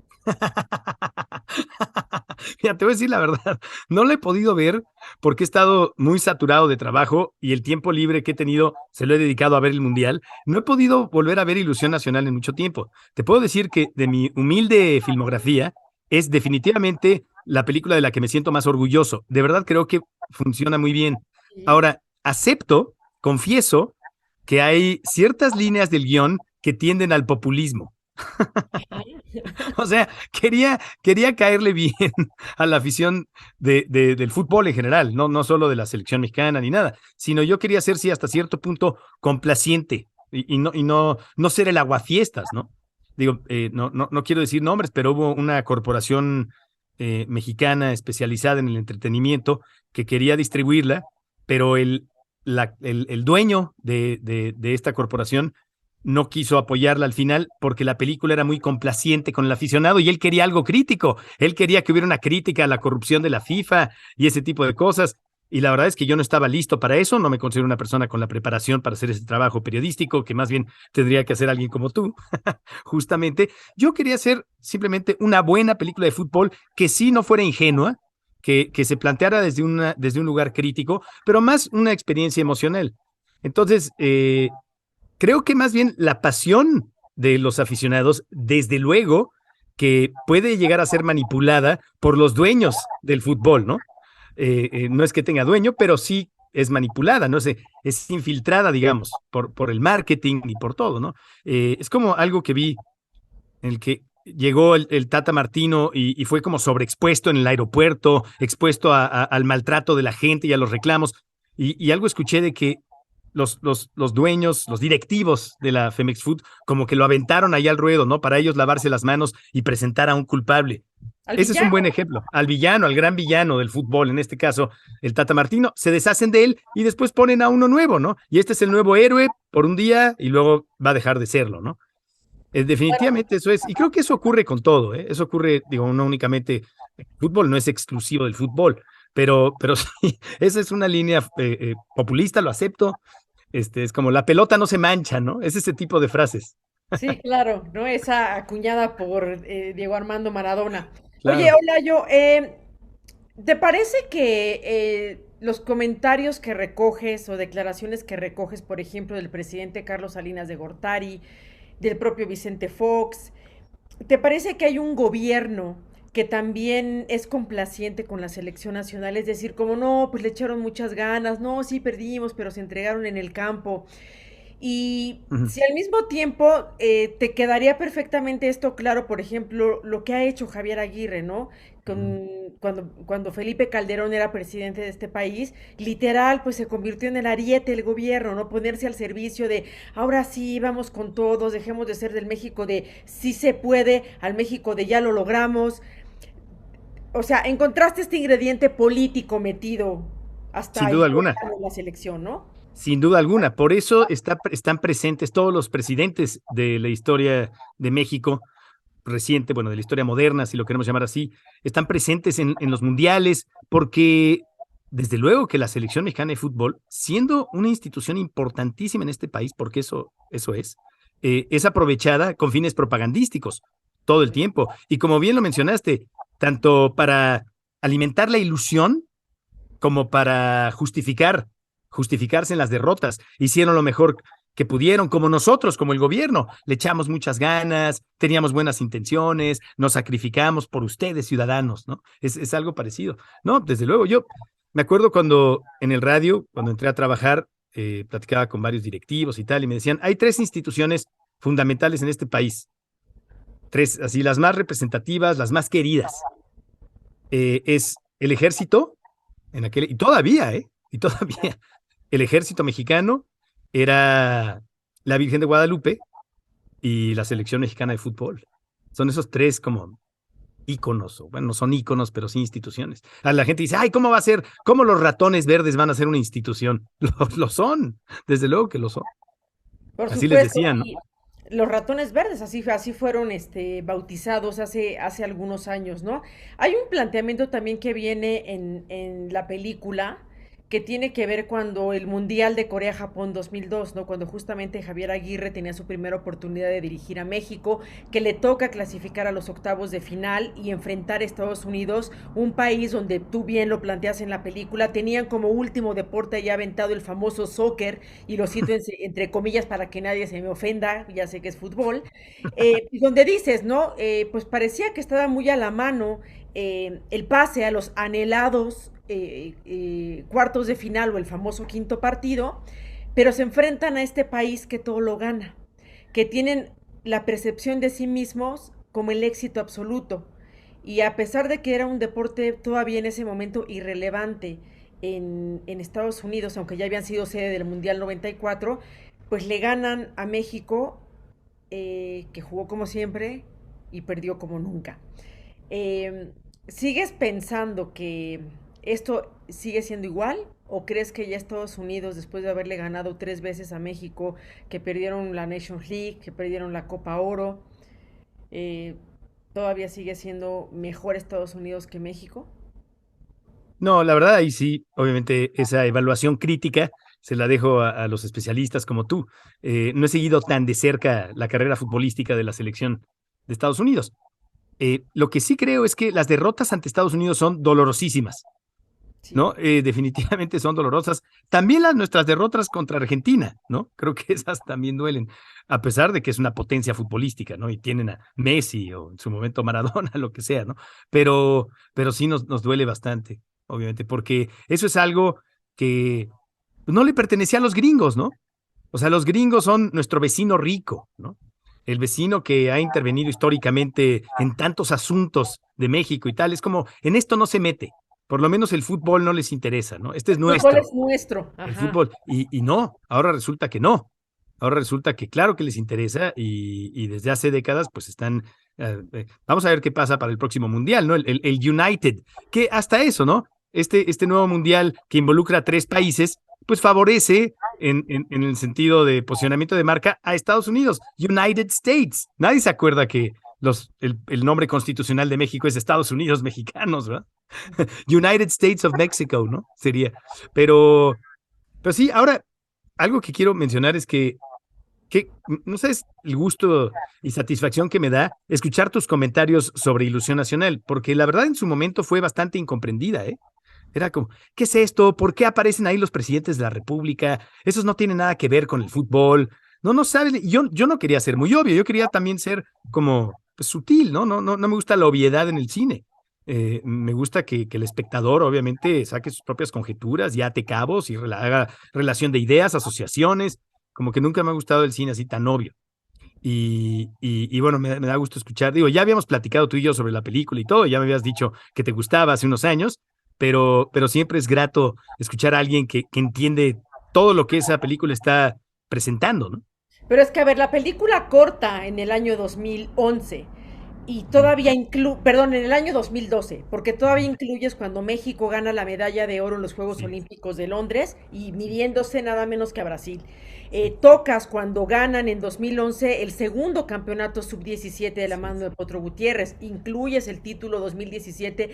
Mira, te voy a decir la verdad, no lo he podido ver porque he estado muy saturado de trabajo y el tiempo libre que he tenido se lo he dedicado a ver el Mundial. No he podido volver a ver Ilusión Nacional en mucho tiempo. Te puedo decir que de mi humilde filmografía es definitivamente la película de la que me siento más orgulloso. De verdad creo que funciona muy bien. Sí. Ahora, acepto, confieso que hay ciertas líneas del guión que tienden al populismo. O sea, quería caerle bien a la afición del fútbol en general, no solo de la selección mexicana ni nada, sino yo quería ser, sí, hasta cierto punto complaciente y no ser el aguafiestas, ¿no? Digo, no quiero decir nombres, pero hubo una corporación mexicana especializada en el entretenimiento que quería distribuirla, pero el dueño de esta corporación no quiso apoyarla al final porque la película era muy complaciente con el aficionado y él quería algo crítico. Él quería que hubiera una crítica a la corrupción de la FIFA y ese tipo de cosas. Y la verdad es que yo no estaba listo para eso, no me considero una persona con la preparación para hacer ese trabajo periodístico, que más bien tendría que hacer alguien como tú, justamente. Yo quería hacer simplemente una buena película de fútbol que sí no fuera ingenua, que se planteara desde un lugar crítico, pero más una experiencia emocional. Entonces, creo que más bien la pasión de los aficionados, desde luego, que puede llegar a ser manipulada por los dueños del fútbol, ¿no? No es que tenga dueño, pero sí es manipulada, ¿no? Es infiltrada, digamos, por el marketing y por todo, ¿no? Es como algo que vi en el que llegó el Tata Martino y fue como sobreexpuesto en el aeropuerto, expuesto al maltrato de la gente y a los reclamos. Y algo escuché de que los dueños, los directivos de la Femex Food, como que lo aventaron ahí al ruedo, ¿no? Para ellos lavarse las manos y presentar a un culpable. Al Ese es un buen villano. ejemplo. Al villano, al gran villano del fútbol, en este caso, el Tata Martino, se deshacen de él y después ponen a uno nuevo, ¿no? Y este es el nuevo héroe por un día y luego va a dejar de serlo, ¿no? Definitivamente eso es, y creo que eso ocurre con todo, ¿eh? Eso ocurre, digo, no únicamente, el fútbol no es exclusivo del fútbol, pero sí, esa es una línea populista, lo acepto, es como la pelota no se mancha, ¿no? Es ese tipo de frases. Sí, claro, ¿no? Esa acuñada por Diego Armando Maradona. Oye, Claro. hola, ¿te parece que los comentarios que recoges o declaraciones que recoges, por ejemplo, del presidente Carlos Salinas de Gortari, del propio Vicente Fox, ¿te parece que hay un gobierno que también es complaciente con la selección nacional? Es decir, como no, pues le echaron muchas ganas, no, sí perdimos, pero se entregaron en el campo. Y Ujú. si al mismo tiempo te quedaría perfectamente esto claro, por ejemplo, lo que ha hecho Javier Aguirre, ¿no? Ujú. Cuando Felipe Calderón era presidente de este país, literal, pues se convirtió en el ariete del gobierno, ¿no? Ponerse al servicio de, ahora sí, vamos con todos, dejemos de ser del México de sí se puede, al México de ya lo logramos. O sea, encontraste este ingrediente político metido hasta Sin el duda alguna. tuétano en la selección, ¿no? Sin duda alguna. Por eso están presentes todos los presidentes de la historia de México reciente, bueno, de la historia moderna, si lo queremos llamar así, están presentes en los mundiales, porque desde luego que la selección mexicana de fútbol, siendo una institución importantísima en este país, porque eso es aprovechada con fines propagandísticos todo el tiempo. Y como bien lo mencionaste, tanto para alimentar la ilusión como para justificarse en las derrotas. Hicieron lo mejor que pudieron, como nosotros, como el gobierno. Le echamos muchas ganas, teníamos buenas intenciones, nos sacrificamos por ustedes, ciudadanos, ¿no? Es algo parecido. No, desde luego, yo me acuerdo cuando en el radio, cuando entré a trabajar, platicaba con varios directivos y tal, y me decían, hay tres instituciones fundamentales en este país, tres, así, las más representativas, las más queridas. Es el ejército, y todavía, y todavía, el ejército mexicano era la Virgen de Guadalupe y la selección mexicana de fútbol. Son esos tres como íconos, o bueno, no son íconos, pero sí instituciones. A la gente dice, ay, ¿cómo va a ser? ¿Cómo los ratones verdes van a ser una institución? Lo son, desde luego que lo son. Por Así les supuesto, decían, ¿no? y los ratones verdes, así fueron bautizados hace algunos años, ¿no? Hay un planteamiento también que viene en la película que tiene que ver cuando el Mundial de Corea-Japón 2002, ¿no? Cuando justamente Javier Aguirre tenía su primera oportunidad de dirigir a México, que le toca clasificar a los octavos de final y enfrentar a Estados Unidos, un país donde tú bien lo planteas en la película, tenían como último deporte ya aventado el famoso soccer, y lo cito entre comillas para que nadie se me ofenda, ya sé que es fútbol, y donde dices, ¿no? Pues parecía que estaba muy a la mano el pase a los anhelados cuartos de final o el famoso quinto partido, pero se enfrentan a este país que todo lo gana, que tienen la percepción de sí mismos como el éxito absoluto. Y a pesar de que era un deporte todavía en ese momento irrelevante en Estados Unidos, aunque ya habían sido sede del Mundial 94, pues le ganan a México, que jugó como siempre y perdió como nunca. Eh, ¿Sigues pensando que esto sigue siendo igual? ¿O crees que ya Estados Unidos, después de haberle ganado 3 veces a México, que perdieron la Nations League, que perdieron la Copa Oro, eh, todavía sigue siendo mejor Estados Unidos que México? No, la verdad, ahí sí, obviamente, esa evaluación crítica se la dejo a los especialistas como tú. No he seguido tan de cerca la carrera futbolística de la selección de Estados Unidos. Lo que sí creo es que las derrotas ante Estados Unidos son dolorosísimas, Sí. ¿no? Definitivamente son dolorosas. También nuestras derrotas contra Argentina, ¿no? Creo que esas también duelen, a pesar de que es una potencia futbolística, ¿no? Y tienen a Messi o en su momento Maradona, lo que sea, ¿no? Pero sí nos duele bastante, obviamente, porque eso es algo que no le pertenecía a los gringos, ¿no? O sea, los gringos son nuestro vecino rico, ¿no? El vecino que ha intervenido históricamente en tantos asuntos de México y tal. Es como, en esto no se mete. Por lo menos el fútbol no les interesa, ¿no? Este es El fútbol nuestro, es nuestro, el ajá. fútbol. Y no, ahora resulta que no. Ahora resulta que claro que les interesa y desde hace décadas pues están... vamos a ver qué pasa para el próximo mundial, ¿no? El United, que hasta eso, ¿no? Este nuevo mundial que involucra a tres países, pues favorece en el sentido de posicionamiento de marca a Estados Unidos, United States. Nadie se acuerda que el nombre constitucional de México es Estados Unidos Mexicanos, ¿verdad? United States of Mexico, ¿no? Sería. Pero sí, ahora, algo que quiero mencionar es que no sabes el gusto y satisfacción que me da escuchar tus comentarios sobre Ilusión Nacional, porque la verdad en su momento fue bastante incomprendida, ¿eh? Era como, ¿qué es esto? ¿Por qué aparecen ahí los presidentes de la República? Esos no tienen nada que ver con el fútbol. No saben. Yo no quería ser muy obvio, yo quería también ser como pues, sutil, ¿no? No me gusta la obviedad en el cine. Me gusta que el espectador, obviamente, saque sus propias conjeturas y ate cabos y haga relación de ideas, asociaciones. como que nunca me ha gustado el cine así tan obvio. Y bueno, me da gusto escuchar. Digo, ya habíamos platicado tú y yo sobre la película y todo, ya me habías dicho que te gustaba hace unos años, pero siempre es grato escuchar a alguien que entiende todo lo que esa película está presentando, ¿no? Pero es que, a ver, la película corta en el año 2011 y Mm. todavía perdón, en el año 2012, porque todavía incluyes cuando México gana la medalla de oro en los Juegos Sí, Olímpicos de Londres y midiéndose nada menos que a Brasil. sí. Tocas cuando ganan en 2011 el segundo campeonato sub-17 de la Sí, mano de Potro Gutiérrez. Incluyes el título 2017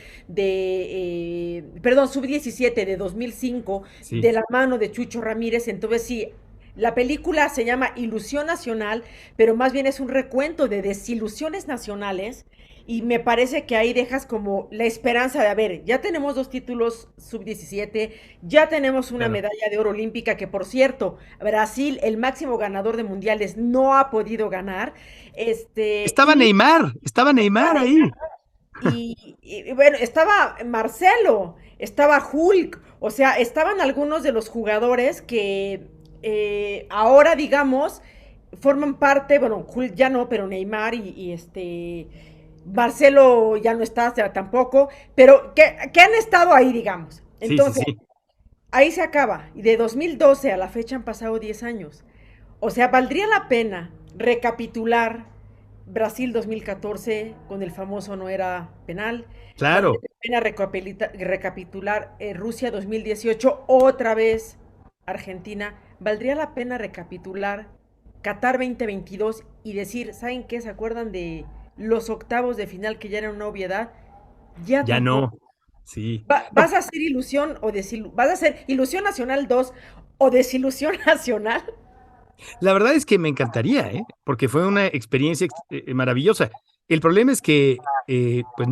perdón, sub-17 de 2005 sí. de la mano de Chucho Ramírez. Entonces sí, la película se llama Ilusión Nacional, pero más bien es un recuento de desilusiones nacionales y me parece que ahí dejas como la esperanza de, a ver, ya tenemos dos títulos sub-17, ya tenemos una Claro. medalla de oro olímpica que, por cierto, Brasil, el máximo ganador de mundiales, no ha podido ganar. Estaba Neymar ahí. Bueno, estaba Marcelo, estaba Hulk, o sea, estaban algunos de los jugadores que ahora, digamos, forman parte, bueno, Hulk ya no, pero Neymar Marcelo ya no está, o sea, tampoco, pero que han estado ahí, digamos. Sí, sí, Entonces, sí. ahí se acaba. Y de 2012 a la fecha han pasado 10 años. O sea, valdría la pena recapitular Brasil 2014 con el famoso no era penal. Valdría Claro. la pena recapitular Rusia 2018 otra vez Argentina. Valdría la pena recapitular Qatar 2022 y decir, ¿saben qué? ¿Se acuerdan de los octavos de final que ya era una obviedad? Ya Ya tocó. no. Sí. No, ¿Vas a hacer ilusión o desilusión? ¿Vas a hacer ilusión nacional 2 o desilusión nacional? la verdad es que me encantaría, ¿eh? Porque fue una experiencia maravillosa. El problema es que, pues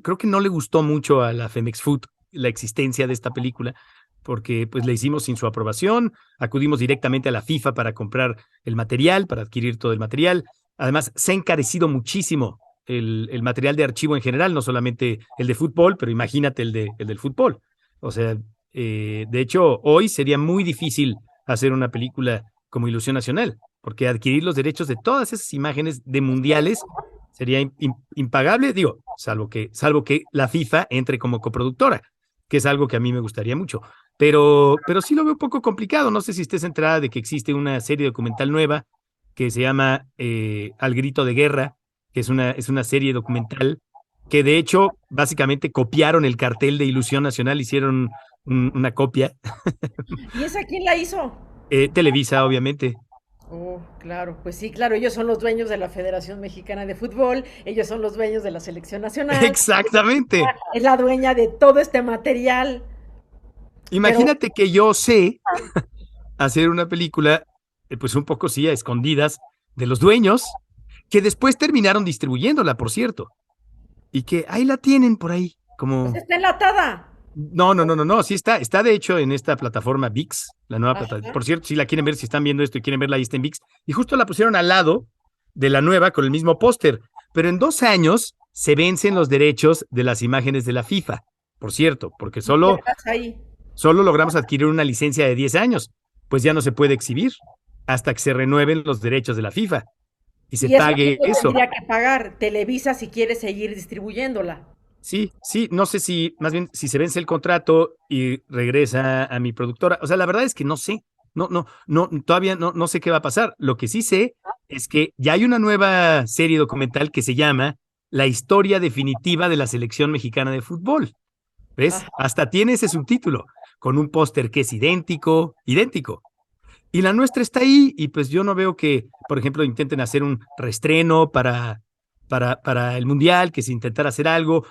creo que no le gustó mucho a la Femex Food la existencia de esta película, porque pues la hicimos sin su aprobación, acudimos directamente a la FIFA para comprar el material, para adquirir todo el material. Además, se ha encarecido muchísimo el material de archivo en general, no solamente el de fútbol, pero imagínate el del fútbol. O sea, de hecho, hoy sería muy difícil hacer una película como Ilusión Nacional, porque adquirir los derechos de todas esas imágenes de mundiales sería impagable, digo, salvo que la FIFA entre como coproductora, que es algo que a mí me gustaría mucho. Pero sí lo veo un poco complicado. No sé si estés enterada de que existe una serie documental nueva que se llama Al Grito de Guerra, que es una serie documental que de hecho básicamente copiaron el cartel de Ilusión Nacional, hicieron una copia. ¿Y esa quién la hizo? Televisa, obviamente. Oh, claro, pues sí, claro, ellos son los dueños de la Federación Mexicana de Fútbol, ellos son los dueños de la Selección Nacional, Exactamente. es la dueña de todo este material, pero Imagínate que yo sé hacer una película, pues un poco sí, a escondidas de los dueños, que después terminaron distribuyéndola, por cierto, y que ahí la tienen por ahí, pues como... está enlatada. No, sí está de hecho en esta plataforma VIX, la nueva plataforma. Ajá. Por cierto, si la quieren ver, si están viendo esto y quieren verla, ahí está en VIX. Y justo la pusieron al lado de la nueva con el mismo póster. Pero en 2 años se vencen los derechos de las imágenes de la FIFA, por cierto, porque ¿Y qué pasa ahí? solo logramos adquirir una licencia de 10 años, pues ya no se puede exhibir hasta que se renueven los derechos de la FIFA y se Y eso quién pague lo eso. tendría que pagar, Televisa si quiere seguir distribuyéndola. Sí, sí, no sé si, más bien, si se vence el contrato y regresa a mi productora. O sea, la verdad es que no sé. Todavía no sé qué va a pasar. Lo que sí sé es que ya hay una nueva serie documental que se llama La historia definitiva de la selección mexicana de fútbol. ¿Ves? Ajá. Hasta tiene ese subtítulo, con un póster que es idéntico. Y la nuestra está ahí, y pues yo no veo que, por ejemplo, intenten hacer un reestreno para el Mundial, que se intentara hacer algo.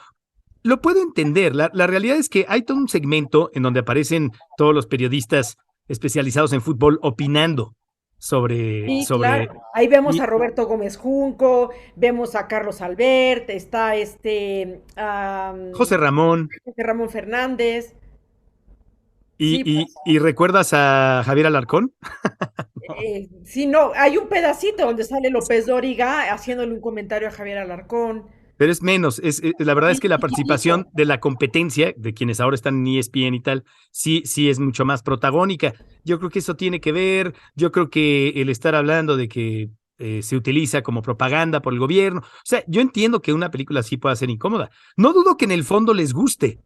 Lo puedo entender. La realidad es que hay todo un segmento en donde aparecen todos los periodistas especializados en fútbol opinando Sí, sobre, claro. Ahí vemos y a Roberto Gómez Junco, vemos a Carlos Albert, está José Ramón, Ramón Fernández. y, Sí, y, pues, y recuerdas a Javier Alarcón. sí, no, hay un pedacito donde sale López Dóriga haciéndole un comentario a Javier Alarcón. pero es menos. La verdad es que la participación de la competencia, de quienes ahora están en ESPN y tal, sí es mucho más protagónica. Yo creo que eso tiene que ver, yo creo que el estar hablando de que se utiliza como propaganda por el gobierno. O sea, yo entiendo que una película así pueda ser incómoda. No dudo que en el fondo les guste.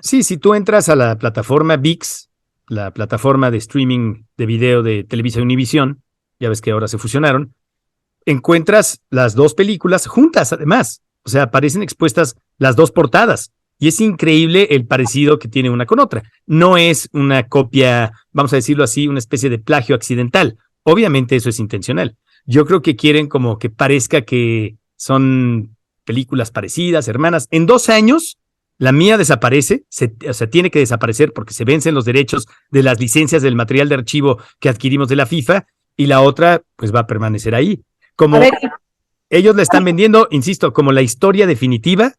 Sí, si tú entras a la plataforma ViX, la plataforma de streaming de video de Televisa Univisión, ya ves que ahora se fusionaron, encuentras las dos películas juntas, además. O sea, aparecen expuestas las dos portadas. Y es increíble el parecido que tiene una con otra. No es una copia, vamos a decirlo así, una especie de plagio accidental. Obviamente eso es intencional. Yo creo que quieren como que parezca que son películas parecidas, hermanas. En 2 años, la mía desaparece, o sea, tiene que desaparecer porque se vencen los derechos de las licencias del material de archivo que adquirimos de la FIFA, y la otra, pues va a permanecer ahí. Como ellos la están vendiendo, insisto, como la historia definitiva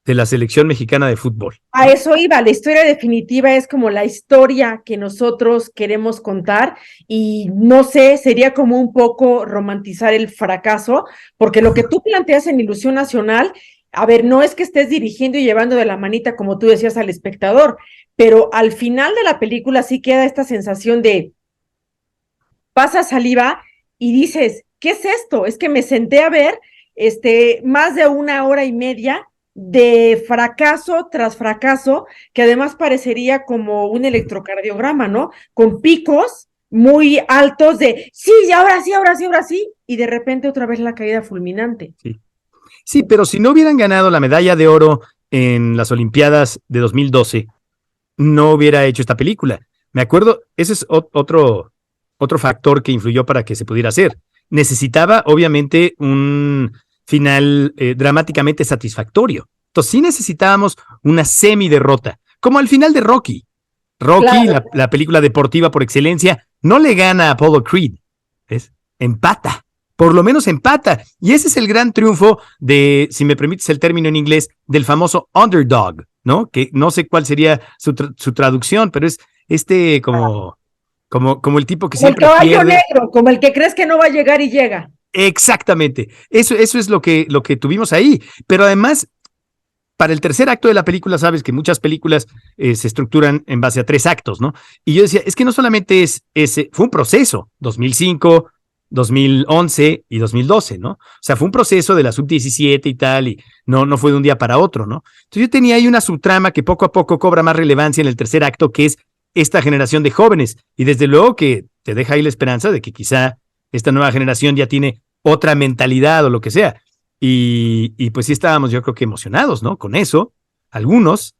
de la selección mexicana de fútbol. A eso iba, la historia definitiva es como la historia que nosotros queremos contar, y no sé, sería como un poco romantizar el fracaso, porque lo que tú planteas en Ilusión Nacional, a ver, no es que estés dirigiendo y llevando de la manita, como tú decías, al espectador, pero al final de la película sí queda esta sensación de pasa saliva y dices, ¿qué es esto? Es que me senté a ver más de 1 hora y media de fracaso tras fracaso, que además parecería como un electrocardiograma, ¿no? Con picos muy altos de sí, ahora sí, ahora sí, ahora sí, y de repente otra vez la caída fulminante. Sí, pero si no hubieran ganado la medalla de oro en las Olimpiadas de 2012, no hubiera hecho esta película. Me acuerdo, ese es otro factor que influyó para que se pudiera hacer. Necesitaba, obviamente, un final dramáticamente satisfactorio. Entonces, sí necesitábamos una semi-derrota, como al final de Rocky. Rocky, claro. la película deportiva por excelencia, no le gana a Apollo Creed, ¿ves? Empata. Por lo menos empata. Y ese es el gran triunfo de, si me permites el término en inglés, del famoso underdog, ¿no? Que no sé cuál sería su traducción, pero es como el tipo que como siempre pierde. Como el caballo negro, como el que crees que no va a llegar y llega. Exactamente. Eso es lo que tuvimos ahí. Pero además, para el tercer acto de la película, sabes que muchas películas se estructuran en base a 3 actos, ¿no? Y yo decía, es que no solamente fue un proceso, 2005, 2011 y 2012, ¿no? O sea, fue un proceso de la sub-17 y tal, y no fue de un día para otro, ¿no? Entonces yo tenía ahí una subtrama que poco a poco cobra más relevancia en el tercer acto, que es esta generación de jóvenes, y desde luego que te deja ahí la esperanza de que quizá esta nueva generación ya tiene otra mentalidad o lo que sea, y pues sí estábamos, yo creo que emocionados, ¿no? Con eso, algunos,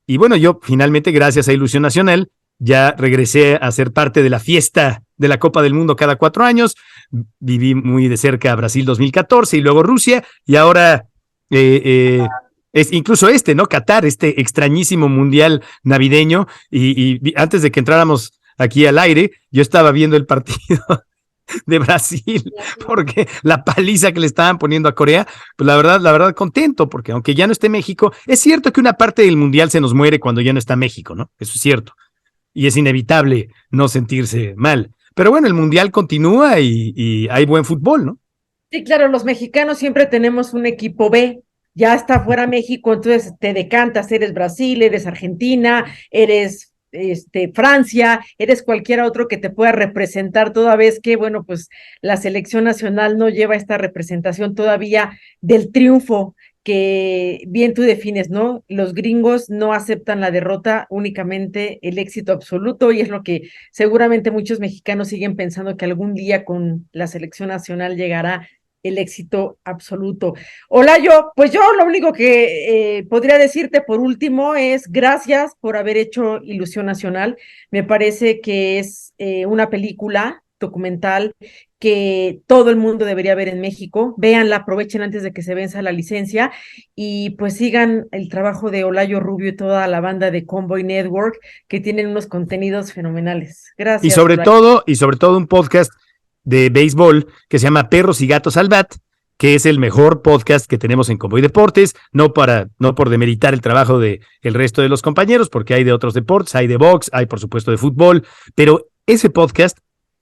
y bueno, yo finalmente, gracias a Ilusión Nacional, ya regresé a ser parte de la fiesta de la Copa del Mundo cada 4 años, viví muy de cerca a Brasil 2014 y luego Rusia, y ahora es incluso ¿no? Qatar, este extrañísimo mundial navideño, y antes de que entráramos aquí al aire, yo estaba viendo el partido de Brasil, porque la paliza que le estaban poniendo a Corea, pues la verdad contento, porque aunque ya no esté México, es cierto que una parte del mundial se nos muere cuando ya no está México, ¿no? Eso es cierto. Y es inevitable no sentirse mal. Pero bueno, el mundial continúa y hay buen fútbol, ¿no? Sí, claro, los mexicanos siempre tenemos un equipo B. Ya está fuera México, entonces te decantas, eres Brasil, eres Argentina, eres Francia, eres cualquier otro que te pueda representar, toda vez que, bueno, pues la selección nacional no lleva esta representación todavía del triunfo que bien tú defines, ¿no? Los gringos no aceptan la derrota, únicamente el éxito absoluto, y es lo que seguramente muchos mexicanos siguen pensando, que algún día con la selección nacional llegará el éxito absoluto. Hola, pues yo lo único que podría decirte por último es gracias por haber hecho Ilusión Nacional. Me parece que es una película documental que todo el mundo debería ver en México. Véanla, aprovechen antes de que se venza la licencia, y pues sigan el trabajo de Olayo Rubio y toda la banda de Convoy Network, que tienen unos contenidos fenomenales. Gracias. Y sobre todo un podcast de béisbol que se llama Perros y Gatos al Bat, que es el mejor podcast que tenemos en Convoy Deportes, no por demeritar el trabajo de el resto de los compañeros, porque hay de otros deportes, hay de box, hay por supuesto de fútbol, pero ese podcast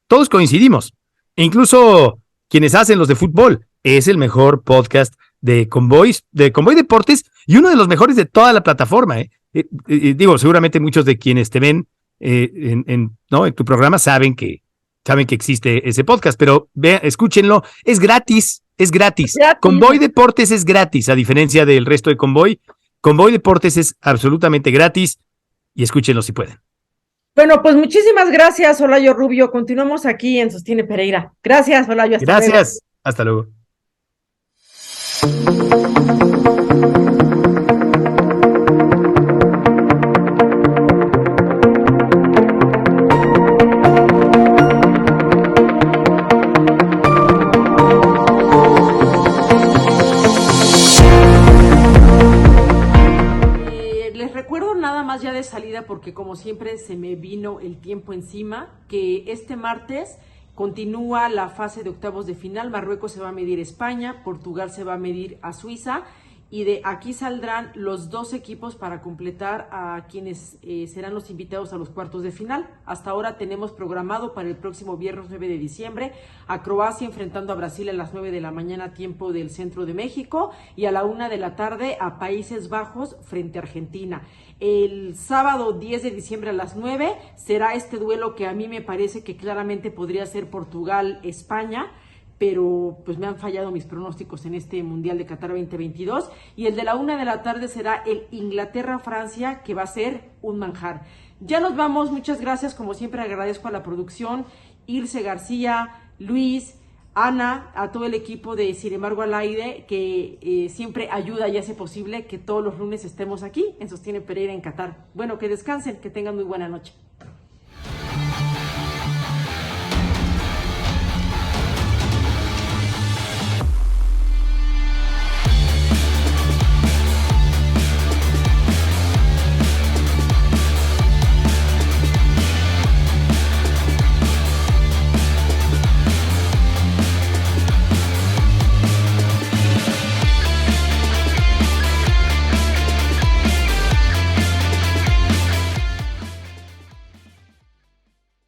todos coincidimos, incluso quienes hacen los de fútbol, es el mejor podcast de Convoy Deportes y uno de los mejores de toda la plataforma. Digo, seguramente muchos de quienes te ven ¿no? en tu programa saben que existe ese podcast, pero escúchenlo, es gratis. Convoy Deportes es gratis, a diferencia del resto de Convoy. Convoy Deportes es absolutamente gratis y escúchenlo si pueden. Bueno, pues muchísimas gracias, Olayo Rubio. Continuamos aquí en Sostiene Pereira. Gracias, Olayo. Gracias. Hasta luego. Ya de salida, porque como siempre se me vino el tiempo encima, que este martes continúa la fase de octavos de final. Marruecos se va a medir a España, Portugal se va a medir a Suiza, y de aquí saldrán los 2 equipos para completar a quienes serán los invitados a los cuartos de final. Hasta ahora tenemos programado para el próximo viernes 9 de diciembre a Croacia enfrentando a Brasil a las 9 de la mañana, tiempo del centro de México, y a la 1 de la tarde a Países Bajos frente a Argentina. El sábado 10 de diciembre a las 9 será este duelo que a mí me parece que claramente podría ser Portugal-España, pero pues me han fallado mis pronósticos en este Mundial de Qatar 2022, y el de la 1 de la tarde será el Inglaterra-Francia, que va a ser un manjar. Ya nos vamos, muchas gracias, como siempre agradezco a la producción, Ilse García, Luis, Ana, a todo el equipo de Sin embargo al aire, que siempre ayuda y hace posible que todos los lunes estemos aquí en Sostiene Pereira en Qatar. Bueno, que descansen, que tengan muy buena noche.